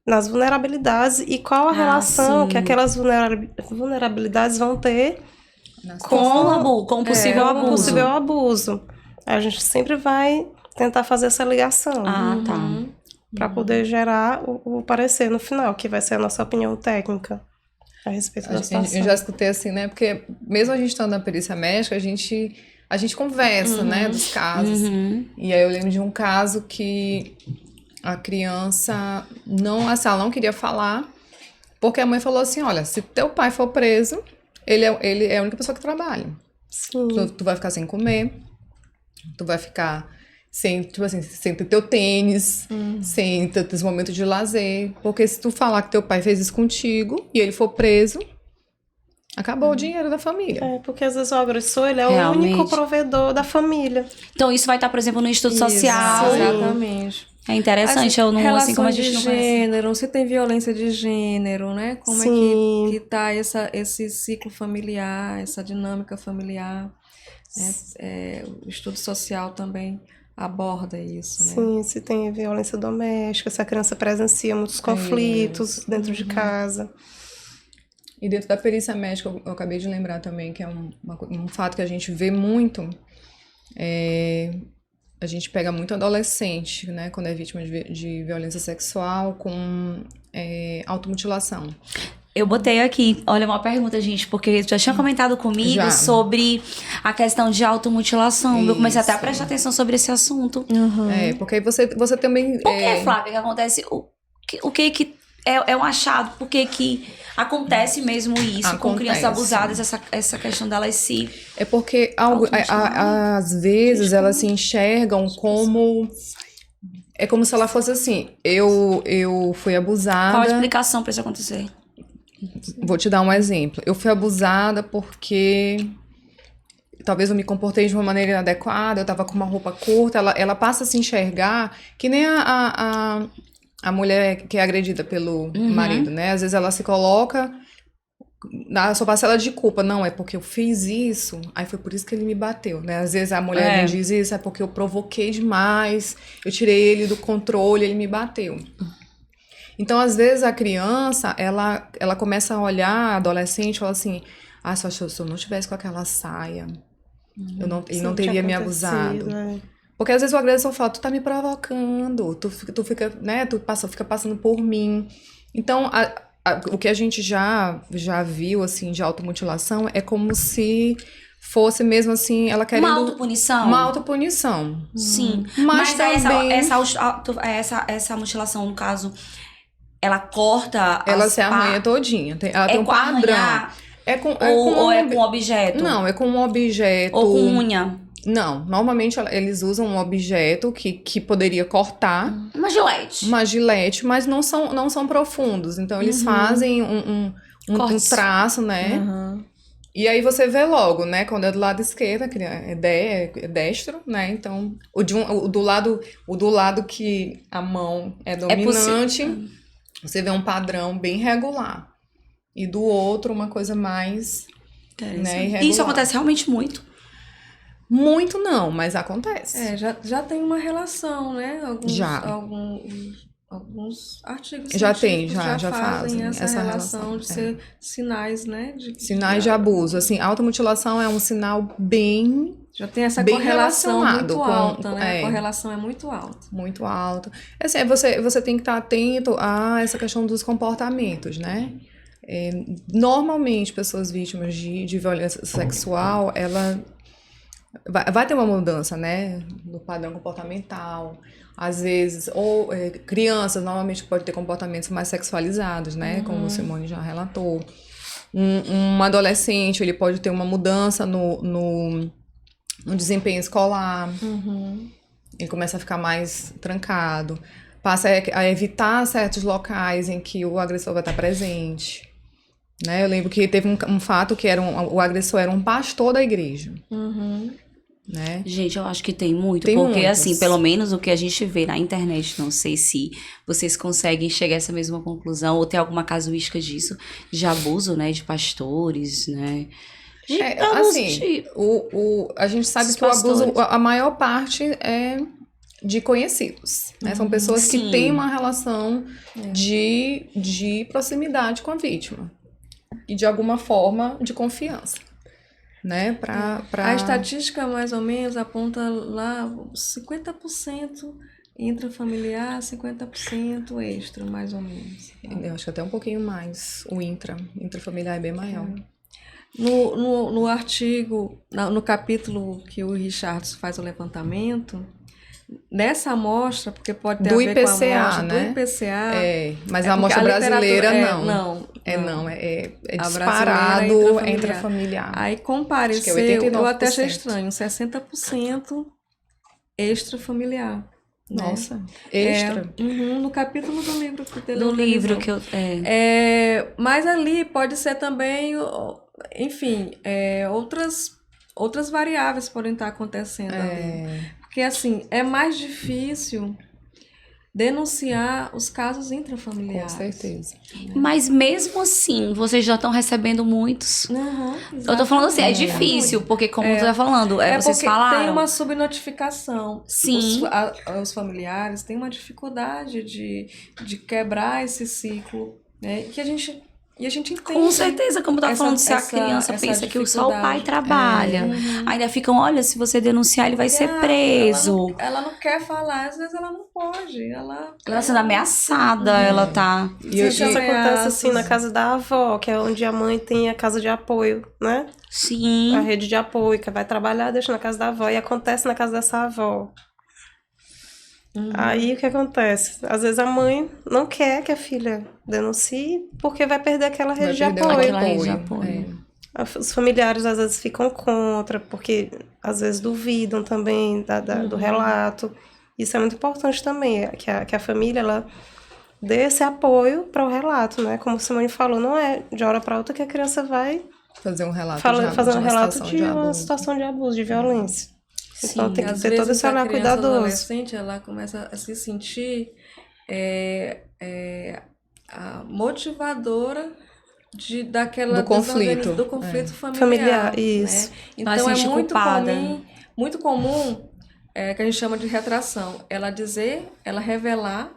nas vulnerabilidades e qual a relação sim. que aquelas vulnerabilidades vão ter Com o possível com o abuso. possível abuso. A gente sempre vai tentar fazer essa ligação Ah, tá. para poder gerar o parecer no final, que vai ser a nossa opinião técnica a respeito da situação. Eu já escutei assim, né? Porque mesmo a gente estando na perícia médica, a gente conversa, né? Dos casos. E aí eu lembro de um caso que a criança assim, ela não queria falar, porque a mãe falou assim, olha, se teu pai for preso, ele é a única pessoa que trabalha. Sim. Tu vai ficar sem comer, tu vai ficar sem, tipo assim, sem ter teu tênis, sem ter esse momento de lazer. Porque se tu falar que teu pai fez isso contigo e ele for preso, acabou o dinheiro da família. É, porque às vezes o agressor, ele é Realmente. o único provedor da família. Então, isso vai estar, por exemplo, no estudo social. Isso, exatamente. É interessante, eu não, assim, Relações como a gente de não conhece. gênero, se tem violência de gênero, né? Como Sim. é que tá esse ciclo familiar, essa dinâmica familiar, né? O estudo social também aborda isso, né? Sim, se tem violência doméstica, se a criança presencia muitos conflitos dentro de casa. E dentro da perícia médica, eu acabei de lembrar também que é um fato que a gente vê muito. A gente pega muito adolescente, né, quando é vítima de violência sexual com automutilação. Eu botei aqui, olha, uma pergunta, gente, porque já tinha comentado comigo Já. sobre a questão de automutilação. Eu comecei até a Isso. prestar atenção sobre esse assunto. Porque aí você também... Por que, Flávia, que acontece? O que é um achado? Por que acontece mesmo isso com crianças Acontece. abusadas, essa questão delas se... É porque Automutilar. às vezes elas se enxergam como... É como se ela fosse assim, eu fui abusada... Qual a explicação para isso acontecer? Vou te dar um exemplo. Eu fui abusada porque talvez eu me comportei de uma maneira inadequada, eu tava com uma roupa curta, ela passa a se enxergar que nem a mulher que é agredida pelo marido, né? Às vezes ela se coloca na sua parcela de culpa. Não, é porque eu fiz isso, aí foi por isso que ele me bateu, né? Às vezes a mulher me diz isso, é porque eu provoquei demais, eu tirei ele do controle, ele me bateu. Então, às vezes, a criança, ela começa a olhar, a adolescente, e fala assim, se eu não tivesse com aquela saia, ele não teria me abusado. Porque às vezes o agressor fala, tu tá me provocando, tu fica, né, fica passando por mim. Então, o que a gente já viu, assim, de automutilação, é como se fosse mesmo assim, ela querendo... Uma autopunição? Uma autopunição. Sim. Mas também... essa mutilação, no caso... Ela corta ela se arranha todinha. Ela tem um padrão. Arranhar, ou ou é com objeto? Não, é com um objeto. Ou com unha? Não, normalmente eles usam um objeto que poderia cortar. Uma gilete. Uma gilete, mas não são profundos. Então eles fazem um traço, né? E aí você vê logo, né? Quando é do lado esquerdo, é destro, né? Então, o do lado que a mão é dominante, você vê um padrão bem regular. E do outro, uma coisa mais, né, irregular. Isso acontece realmente muito? Muito não, mas acontece. Já tem uma relação, né? Alguns artigos já fazem essa relação de ser sinais, né? Sinais de abuso. Assim, a automutilação é um sinal bem... Já tem essa bem correlação relacionado muito alta, né? é. A correlação é muito alta. Muito alta. Assim, você tem que estar atento a essa questão dos comportamentos, né? Normalmente, pessoas vítimas de violência sexual, ela vai ter uma mudança, né? No padrão comportamental. Às vezes, ou crianças, normalmente, pode ter comportamentos mais sexualizados, né? Como o Simone já relatou. Um adolescente, ele pode ter uma mudança no desempenho escolar. Ele começa a ficar mais trancado. Passa a evitar certos locais em que o agressor vai estar presente. Né? Eu lembro que teve um fato que o agressor era um pastor da igreja. Né? Gente, eu acho que tem muito, Tem porque muitos. assim, pelo menos o que a gente vê na internet, não sei se vocês conseguem chegar a essa mesma conclusão, ou ter alguma casuística disso, de abuso, né, de pastores, né, de abuso Assim, de... a gente sabe Os que o abuso, pastores. a maior parte é de conhecidos, né? São pessoas que Sim. têm uma relação de proximidade com a vítima e de alguma forma de confiança, né? A estatística, mais ou menos, aponta lá 50% intrafamiliar, 50% extra, mais ou menos. Eu acho que até um pouquinho mais. O intrafamiliar é bem maior. No artigo, no capítulo que o Richardson faz o levantamento, nessa amostra, porque pode ter Do a ver com a IPCA, amostra né? do IPCA. Mas é a amostra porque a brasileira literatura- não. não. É A disparado brasileira é intrafamiliar. Aí Acho que é compareceu, 89%. eu até achei estranho, 60% extrafamiliar. Né? Nossa, extra. No capítulo do livro que ele Do livro organizou. que eu. Mas ali pode ser também, enfim, outras variáveis podem estar acontecendo ali. Porque, assim, é mais difícil denunciar os casos Com intrafamiliares. certeza. Mas mesmo assim, vocês já estão recebendo muitos. Uhum, Eu tô falando assim, é exatamente. difícil, porque como tu tá falando, vocês porque falaram. tem uma subnotificação. Sim. Os familiares têm uma dificuldade de quebrar esse ciclo, né? E a gente entende. Com certeza, como tá essa- falando, se a essa- criança essa pensa que só o pai dificuldade. trabalha, ainda ficam, olha, se você denunciar, ele vai ser preso. Ela não quer falar, às vezes ela não pode. Ela Ela tá sendo ameaçada, ela tá. E eu- Isso e- acontece assim na ameaças. casa da avó, que é onde a mãe tem a casa de apoio, né? A Sim. rede de apoio, que vai trabalhar, deixa na casa da avó. E acontece na casa dessa avó. Aí o que acontece? Às vezes a mãe não quer que a filha denuncie, porque vai perder aquela Vai rede de perder o apoio. Aquela rede de apoio. Os familiares às vezes ficam contra, porque às vezes duvidam também do relato. Isso é muito importante também, que a família ela dê esse apoio para o relato, né? Como a Simone falou, não é de uma hora para outra que a criança vai fazer um relato fazer de um uma relato situação de de uma abuso. situação de abuso, de violência. Então tem que Às ter todo vezes esse a olhar criança cuidadoso. adolescente, ela começa a se sentir a motivadora daquela Do conflito. do conflito familiar. Familiar, isso. Né? Vai Então se é sentir muito culpada. muito comum que a gente chama de retração. Ela dizer, ela revelar,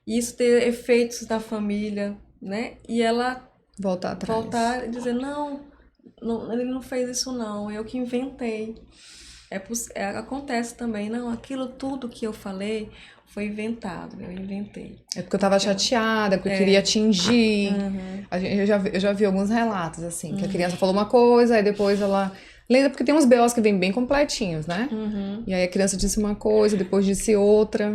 e isso ter efeitos na família, né? E ela Voltar atrás. voltar e dizer, não, ele não fez isso não, eu que inventei. Acontece também, não, aquilo tudo que eu falei foi inventado, eu inventei. É porque eu tava chateada, porque eu queria atingir. Eu já vi alguns relatos, assim, que a criança falou uma coisa, aí depois ela... Lembra, porque tem uns BOs que vêm bem completinhos, né? E aí a criança disse uma coisa, depois disse outra.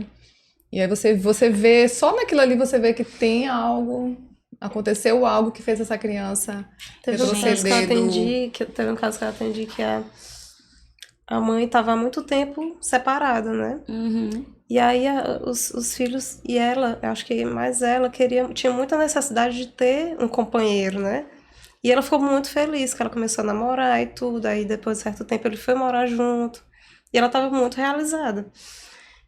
E aí você vê, só naquilo ali você vê que tem algo... Aconteceu algo que fez essa criança Teve um retroceder caso que eu atendi que a mãe estava há muito tempo separada, né? E aí os filhos e ela, eu acho que mais ela, tinha muita necessidade de ter um companheiro, né? E ela ficou muito feliz que ela começou a namorar e tudo. Aí depois de certo tempo ele foi morar junto. E ela estava muito realizada.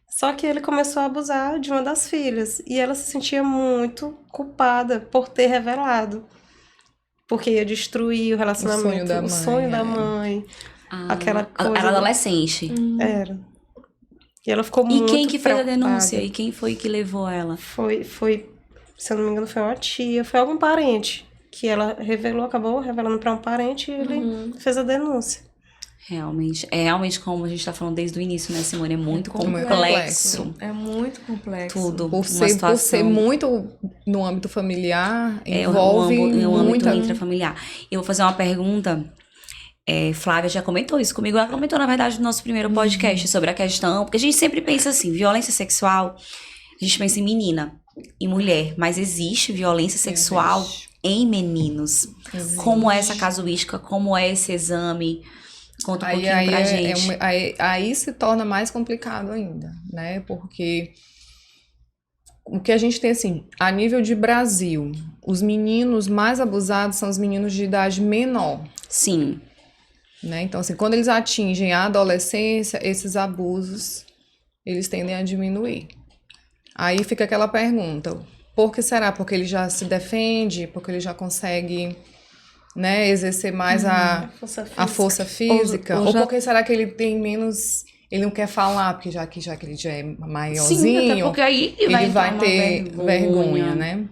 Só que ele começou a abusar de uma das filhas. E ela se sentia muito culpada por ter revelado. Porque ia destruir o relacionamento, o sonho da mãe. Aquela coisa. Era adolescente. Era. E ela ficou E muito quem que fez a preocupada. denúncia? E quem foi que levou ela? Foi, se eu não me engano, foi uma tia, foi algum parente. Que ela acabou revelando para um parente e ele fez a denúncia. Realmente. É realmente como a gente tá falando desde o início, né, Simone? É muito complexo. complexo. É muito complexo. Tudo. Por ser muito no âmbito familiar, envolve o âmbito muita... intrafamiliar. Eu vou fazer uma pergunta. Flávia já comentou isso comigo. Ela comentou, na verdade, no nosso primeiro podcast sobre a questão. Porque a gente sempre pensa assim, violência sexual, a gente pensa em menina e mulher. Mas existe violência sexual em meninos. Como é essa casuística? Como é esse exame? Conta um pouquinho pra gente. Aí se torna mais complicado ainda, né? Porque o que a gente tem, assim, a nível de Brasil, os meninos mais abusados são os meninos de idade menor, Sim. né? Então, assim, quando eles atingem a adolescência, esses abusos, eles tendem a diminuir. Aí fica aquela pergunta, por que será? Porque ele já se defende? Porque ele já consegue... né, exercer mais a força física, ou Ou já- porque será que ele tem menos ele não quer falar, porque já que ele já é Sim, até maiorzinho, porque aí ele vai vai entrar ter uma vergonha, né?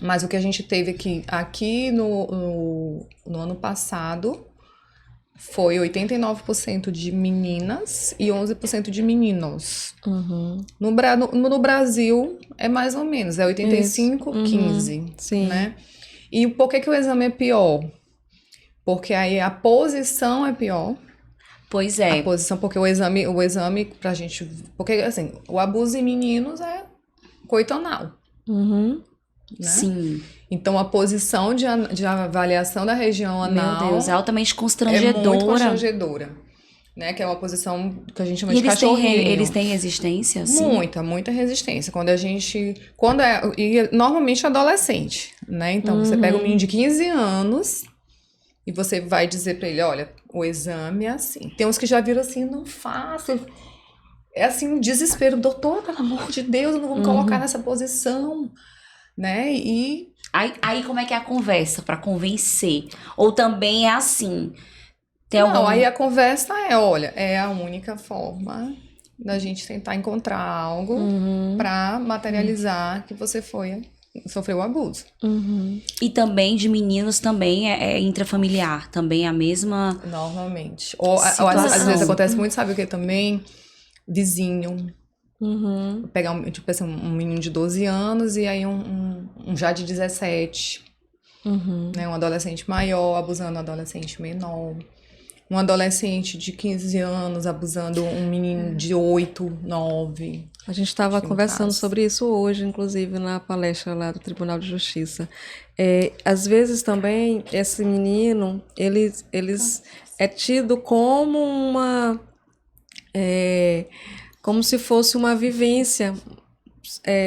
Mas o que a gente teve aqui no ano passado foi 89% de meninas e 11% de meninos. Uhum. No Brasil é mais ou menos, é 85, Isso. 15, Sim. né? E por que o exame é pior? Porque aí a posição é pior. Pois A é. posição, porque o exame pra gente... Porque, assim, o abuso em meninos é coito anal, Uhum. né? Sim. Então, a posição de avaliação da região anal... Meu Deus, é altamente é constrangedora. muito constrangedora, né? Que é uma posição que a gente chama E de cachorrinho. eles têm resistência, assim? Muita resistência. E normalmente é adolescente, né? Então, você pega um menino de 15 anos e você vai dizer pra ele, olha, o exame é assim. Tem uns que já viram assim, não faço. É assim, um desespero. Doutor, pelo amor de Deus, eu não vou me colocar nessa posição, né? E Aí como é que é a conversa pra convencer? Ou também é assim? Tem não, algum... aí a conversa olha, é a única forma da gente tentar encontrar algo pra materializar que você sofreu o abuso. Uhum. E também de meninos também é intrafamiliar, também é a mesma Normalmente. Ou às situação. vezes acontece muito, sabe o que também? Vizinho. Uhum. Pegar tipo assim, um menino de 12 anos e aí um já de 17, Uhum. né? Um adolescente maior abusando um adolescente menor. Um adolescente de 15 anos abusando um menino de 8, 9. A gente estava Tive conversando casos. sobre isso hoje, inclusive, na palestra lá do Tribunal de Justiça. Às vezes também, esse menino, eles é tido como como se fosse uma vivência,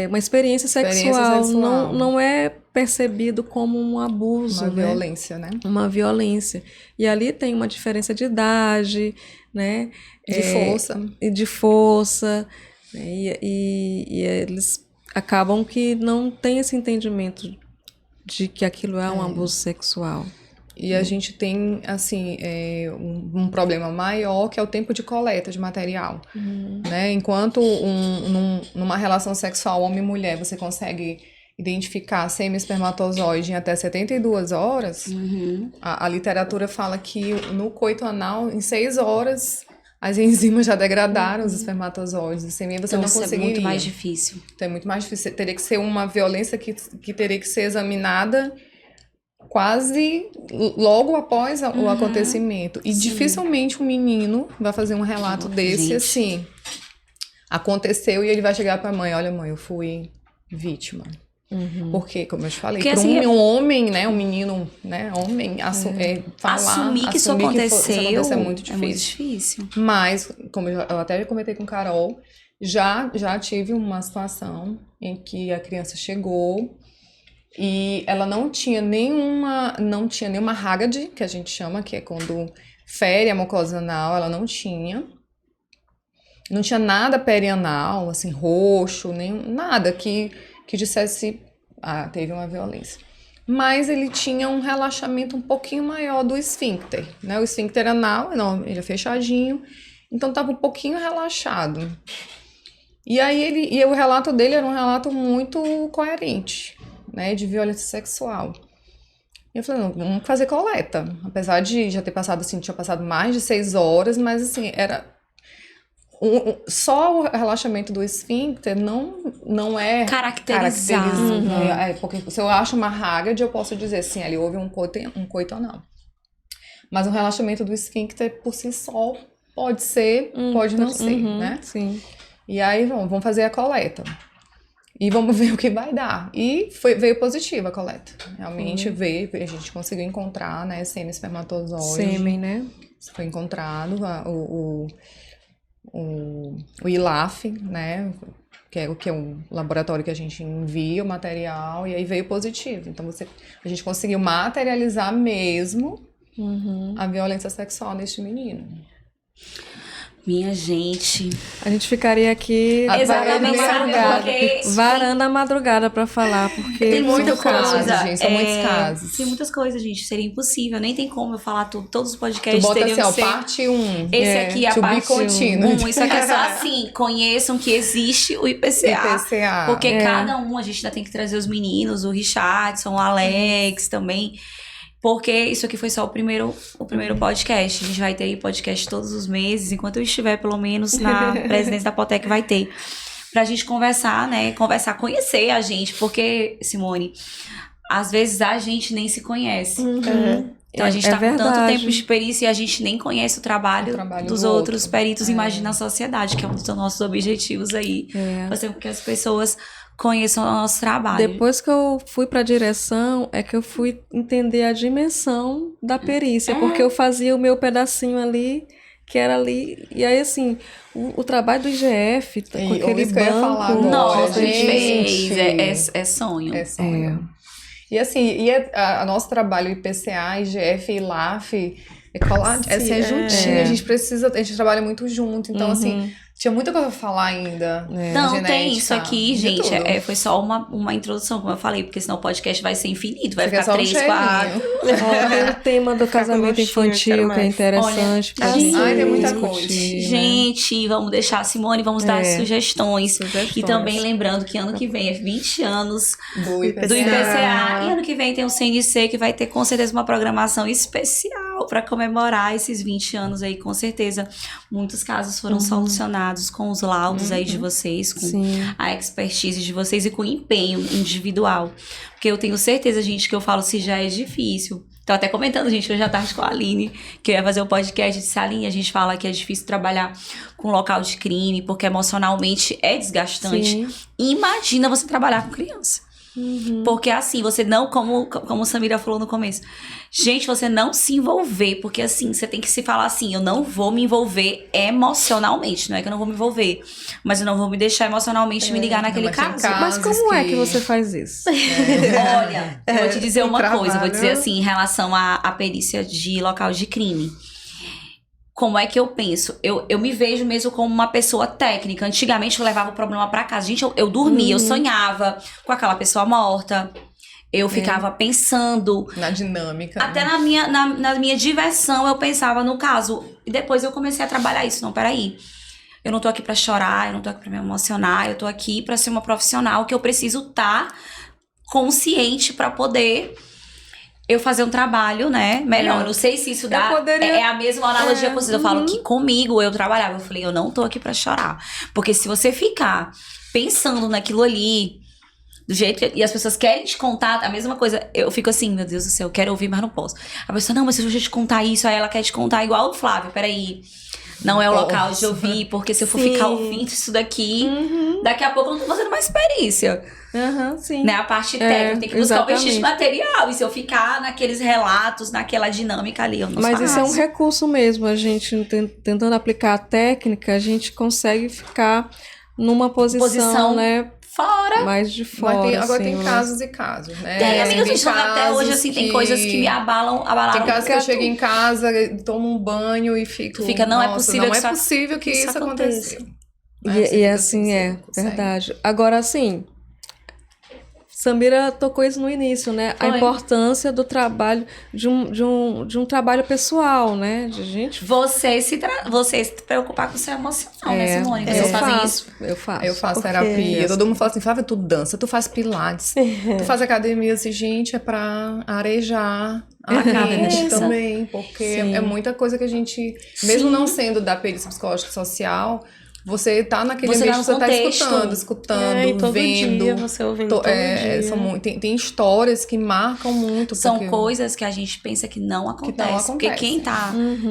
uma experiência sexual. sexual. Não é percebido como um abuso, Uma né? violência, né? Uma violência. E ali tem uma diferença de idade, né? De força. E de força, né? E eles acabam que não têm esse entendimento de que aquilo é um abuso sexual. E a gente tem, assim, um problema maior, que é o tempo de coleta de material, né? Enquanto numa relação sexual homem-mulher você consegue identificar semi-espermatozoide em até 72 horas, a literatura fala que no coito anal, em 6 horas, as enzimas já degradaram os espermatozoides. E sem você Então não isso conseguiria. é muito mais difícil. Então é muito mais difícil. Teria que ser uma violência que teria que ser examinada quase logo após o acontecimento. E dificilmente um menino vai fazer um relato desse Gente. assim. Aconteceu e ele vai chegar pra mãe, olha mãe, eu fui vítima. Porque, como eu te falei, Porque, para assim, um homem, né, um menino, né, homem, falar, Assumir que isso aconteceu é muito difícil. difícil. Mas, como eu até comentei com Carol, já tive uma situação em que a criança chegou e ela não tinha nenhuma Hagrid, que a gente chama, que é quando fere a mucosa anal, ela não tinha. Não tinha nada perianal, assim, roxo, nem nada que dissesse, teve uma violência. Mas ele tinha um relaxamento um pouquinho maior do esfíncter, né? O esfíncter anal, não, ele é fechadinho, então estava um pouquinho relaxado. E aí o relato dele era um relato muito coerente, né? De violência sexual. E eu falei, não, vamos fazer coleta. Apesar de já ter passado, assim, tinha passado mais de 6 horas, mas assim, era... só o relaxamento do esfíncter não é Caracterizado. porque se eu acho uma Hagrid, eu posso dizer, sim, ali houve um coito anal. Mas o relaxamento do esfíncter por si só pode ser, pode não ser, né? Sim. E aí vamos fazer a coleta. E vamos ver o que vai dar. E veio positiva a coleta. Realmente veio, a gente conseguiu encontrar, né, semi-espermatozoide. Sêmen, né? Foi encontrado o ILAF, né, que é um laboratório que a gente envia o material, e aí veio positivo. Então a gente conseguiu materializar mesmo a violência sexual neste menino. Minha gente. A gente ficaria aqui Exatamente, porque varando a madrugada pra falar, porque tem muita são casos, coisa. gente, são muitos casos. Tem muitas coisas, gente. Seria impossível. Nem tem como eu falar tudo. Todos os Tu podcasts bota teriam assim, ó, que ser... parte 1. Esse aqui é a to be parte continued. 1. Isso aqui é só assim. Conheçam que existe o IPCA. IPCA. Porque cada um, a gente ainda tem que trazer os meninos, o Richardson, o Alex também. Porque isso aqui foi só o primeiro podcast. A gente vai ter aí podcast todos os meses. Enquanto eu estiver, pelo menos, na presidência da Potec, vai ter. Pra gente conversar, né? Conhecer a gente. Porque, Simone, às vezes a gente nem se conhece. Então a gente tá com tanto tempo de perícia e a gente nem conhece o trabalho dos outros peritos. Imagina a sociedade, que é um dos nossos objetivos aí. Fazer com que as pessoas conheçam o nosso trabalho. Depois que eu fui pra direção, é que eu fui entender a dimensão da perícia, porque eu fazia o meu pedacinho ali, que era ali, e aí assim, o trabalho do IGF, com aquele isso que eu ia falar banco... agora. Nossa, a gente gente. fez. É sonho. É sonho. E assim, a nosso trabalho IPCA, IGF e LAF é colado, assim, é juntinho, a gente trabalha muito junto, então assim, tinha muita coisa pra falar ainda. Não, genética, tem isso aqui, de gente. tudo. Foi só uma introdução, como eu falei, porque senão o podcast vai ser infinito. Vai Fica ficar só um 3, 4. cheirinho. Tem o tema do casamento infantil, que é interessante pra gente Ai, tem muita discutir, coisa. né? Gente, vamos deixar a Simone, vamos dar sugestões. E também lembrando que ano que vem é 20 anos Do IPCA. do IPCA. E ano que vem tem o CNC, que vai ter com certeza uma programação especial para comemorar esses 20 anos aí, com certeza. Muitos casos foram solucionados com os laudos aí de vocês, com a expertise de vocês e com o empenho individual. Porque eu tenho certeza, gente, que eu falo se já é difícil. Tô até comentando, gente, hoje à tarde com a Aline, que eu ia fazer o podcast de Aline, a gente fala que é difícil trabalhar com local de crime, porque emocionalmente é desgastante. Imagina você trabalhar com criança. Porque assim, você não, como Samira falou no começo, gente, você não se envolver, porque assim, você tem que se falar assim, eu não vou me envolver emocionalmente, não é que eu não vou me envolver, mas eu não vou me deixar emocionalmente me ligar naquele caso. Mas como é que você faz isso? Olha, eu vou te dizer uma trabalho. coisa, eu vou dizer assim, em relação à perícia de local de crime. Como é que eu penso? Eu me vejo mesmo como uma pessoa técnica. Antigamente eu levava o problema pra casa. Gente, eu dormia, eu sonhava com aquela pessoa morta. Eu ficava pensando. Na dinâmica. Até na minha diversão eu pensava no caso. E depois eu comecei a trabalhar isso. Não, peraí. Eu não tô aqui pra chorar, eu não tô aqui pra me emocionar. Eu tô aqui pra ser uma profissional que eu preciso estar consciente pra poder... eu fazer um trabalho, né, melhor. Eu não sei se isso dá... É a mesma analogia com vocês. Eu falo que comigo eu trabalhava. Eu falei, eu não tô aqui pra chorar. Porque se você ficar pensando naquilo ali, do jeito que... E as pessoas querem te contar a mesma coisa. Eu fico assim, meu Deus do céu, eu quero ouvir, mas não posso. A pessoa, não, mas se eu te contar isso, aí ela quer te contar igual o Flávio. Peraí. Não é o local de ouvir, porque se eu for ficar ouvindo isso daqui, daqui a pouco eu não tô fazendo mais perícia. Sim. Né? A parte técnica, tem que buscar o vestígio material. E se eu ficar naqueles relatos, naquela dinâmica ali, eu não Mas faço. isso é um recurso mesmo. A gente tentando aplicar a técnica, a gente consegue ficar numa posição né? Fora. Mais de fora. Agora tem assim, casos e casos, né? Tem amigas tem que até hoje, assim, tem coisas que me abalaram. Tem casos que eu chego em casa, tomo um banho e fico... Fica, não é possível não que é possível que isso aconteceu. E assim, verdade. Agora, assim... Samira tocou isso no início, né? Foi. A importância do trabalho, de um trabalho pessoal, né? De gente... Você se preocupar com o seu emocional, né, Simone? Vocês fazem isso? Eu faço. Eu faço terapia. Todo mundo fala assim, Flávia, tu dança, tu faz pilates, tu faz academia. Assim, gente, é pra arejar a mente também. Porque é muita coisa que a gente... Mesmo não sendo da perícia psicológica e social... Você tá naquele ambiente que você tá escutando, todo vendo. Dia, você ouvindo todo dia. Tem histórias que marcam muito. São coisas que a gente pensa que não acontecem. Porque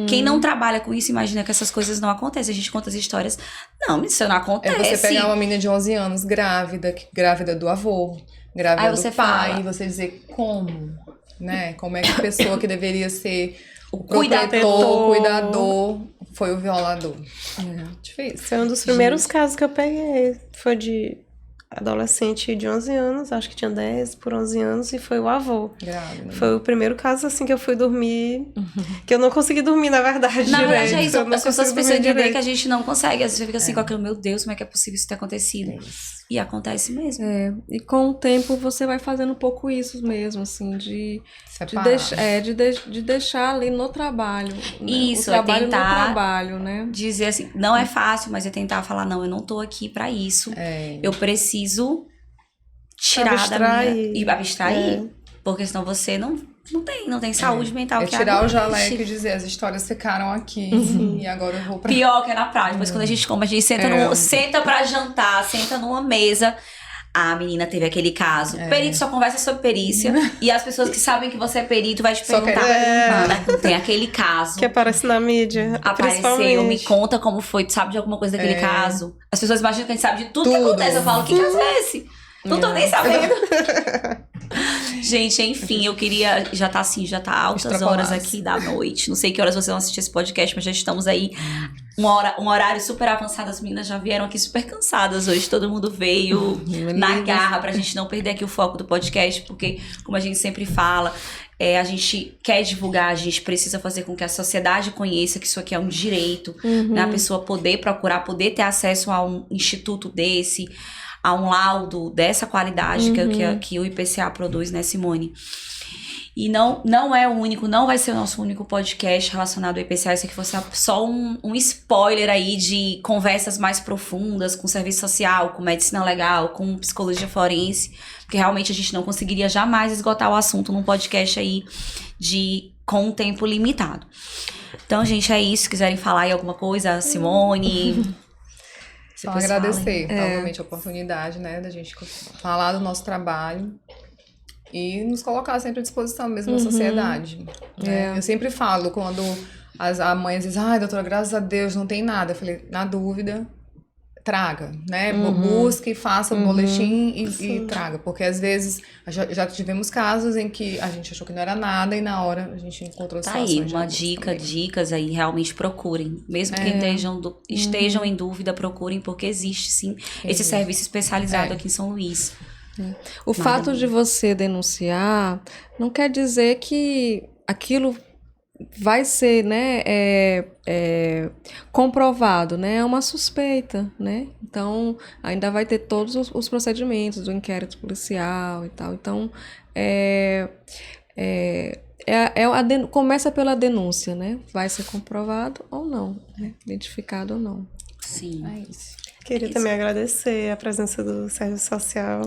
quem não trabalha com isso, imagina que essas coisas não acontecem. A gente conta as histórias. Não, isso não acontece. É você pegar uma menina de 11 anos grávida do avô, grávida do pai, e você dizer como, né? Como é que a pessoa que deveria ser o cuidador foi o violador. Difícil. Foi um dos primeiros casos que eu peguei. Foi de adolescente de 11 anos, acho que tinha 10 por 11 anos, e foi o avô. Grávida. Foi o primeiro caso, assim, que eu fui dormir, que eu não consegui dormir, na verdade, Na verdade, direito. é isso. Eu não As pessoas consegui pensam dormir em entender direito. que a gente não consegue. Às vezes fica assim com aquilo, meu Deus, como é que é possível isso ter acontecido? E acontece mesmo. E com o tempo você vai fazendo um pouco isso mesmo, assim, de Separar. deixar ali no trabalho. Né? Isso, o é trabalho tentar- no trabalho, né? Dizer assim, não é fácil, mas é tentar falar, não, eu não tô aqui pra isso. Eu preciso tirar Abstrair. da minha... E abstrair. Porque senão você não tem saúde mental. É que tirar o aguente. jaleco e dizer, as histórias ficaram aqui e agora eu vou pra... Pior que é na praia. Depois quando a gente come, a gente senta pra jantar, senta numa mesa. A menina teve aquele caso. Perito só conversa sobre perícia. E as pessoas que sabem que você é perito vai te Só perguntar. Mana, tem aquele caso. Que aparece na mídia, Apareceu, me principalmente. conta como foi. Tu sabe de alguma coisa daquele caso? As pessoas imaginam que a gente sabe de tudo que Tudo. acontece. Eu falo, que caso é esse? Não tô nem sabendo. Gente, enfim, eu queria... Já tá altas Extrapoladas. horas aqui da noite. Não sei que horas vocês vão assistir esse podcast, mas já estamos aí. Um horário super avançado. As meninas já vieram aqui super cansadas hoje. Todo mundo veio na garra pra gente não perder aqui o foco do podcast. Porque, como a gente sempre fala... a gente quer divulgar, a gente precisa fazer com que a sociedade conheça que isso aqui é um direito, né? A pessoa poder procurar, poder ter acesso a um instituto desse, a um laudo dessa qualidade que o IPCA produz, né, Simone? E não é o único, não vai ser o nosso único podcast relacionado ao IPCA. Isso aqui fosse só um spoiler aí de conversas mais profundas com serviço social, com medicina legal, com psicologia forense. Porque realmente a gente não conseguiria jamais esgotar o assunto num podcast aí com um tempo limitado. Então, gente, é isso. Se quiserem falar aí alguma coisa, Simone... Só Depois agradecer, novamente, a oportunidade, né, da gente falar do nosso trabalho e nos colocar sempre à disposição mesmo na sociedade. Né? Eu sempre falo, quando a mãe diz, ai, doutora, graças a Deus, não tem nada. Eu falei, na dúvida, traga, né? Busque, faça o boletim e traga. Porque às vezes, já tivemos casos em que a gente achou que não era nada e na hora a gente encontrou Tá situações aí, de uma abuso dica, também. dicas aí, realmente procurem. Mesmo que estejam em dúvida, procurem, porque existe sim esse serviço especializado aqui em São Luís. O fato de você denunciar não quer dizer que aquilo vai ser, né, comprovado, né? É uma suspeita, né? Então, ainda vai ter todos os procedimentos do inquérito policial e tal. Então, começa pela denúncia, né? Vai ser comprovado ou não, né? Identificado ou não. Sim. É isso. Queria também agradecer a presença do Serviço Social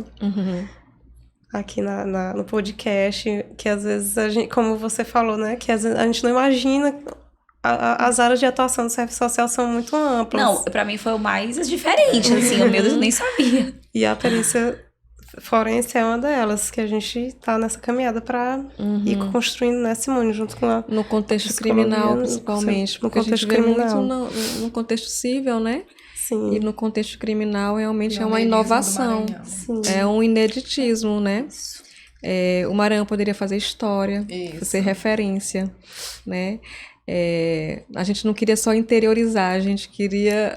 aqui no podcast, que às vezes a gente, como você falou, né, que às vezes a gente não imagina, as áreas de atuação do Serviço Social são muito amplas. Não, pra mim foi o mais diferente, assim, meu Deus, eu nem sabia. E a perícia forense é uma delas, que a gente tá nessa caminhada para ir construindo, né, Simone, junto com a... No contexto psicologia, criminal, principalmente. no Porque a gente contexto vê muito criminal. no contexto civil, né? Sim. E no contexto criminal, realmente é uma Pioneirismo do inovação. Maranhão. Sim. É um ineditismo, né? O Maranhão poderia fazer história, Isso. ser referência, né? A gente não queria só interiorizar, a gente queria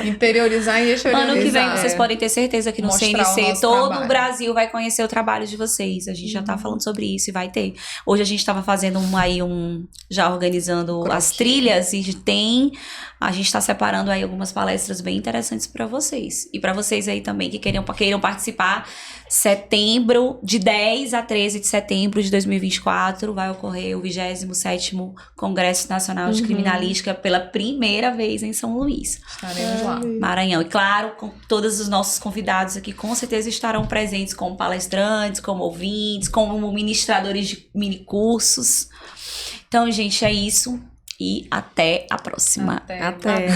Interiorizar e exteriorizar. Ano que vem vocês podem ter certeza que no Mostrar o CNC nosso todo trabalho. o Brasil vai conhecer o trabalho de vocês. A gente já tá falando sobre isso e vai ter. Hoje a gente tava fazendo já organizando as trilhas e a gente tá separando aí algumas palestras bem interessantes pra vocês. E pra vocês aí também que queiram participar, de 10 a 13 de setembro de 2024 vai ocorrer o 27º Congresso Nacional de Criminalística pela primeira vez em São Luís, Estaremos lá. Maranhão. E claro, com todos os nossos convidados aqui com certeza estarão presentes como palestrantes, como ouvintes, como ministradores de minicursos. Então, gente, é isso. E até a próxima. Até. Até.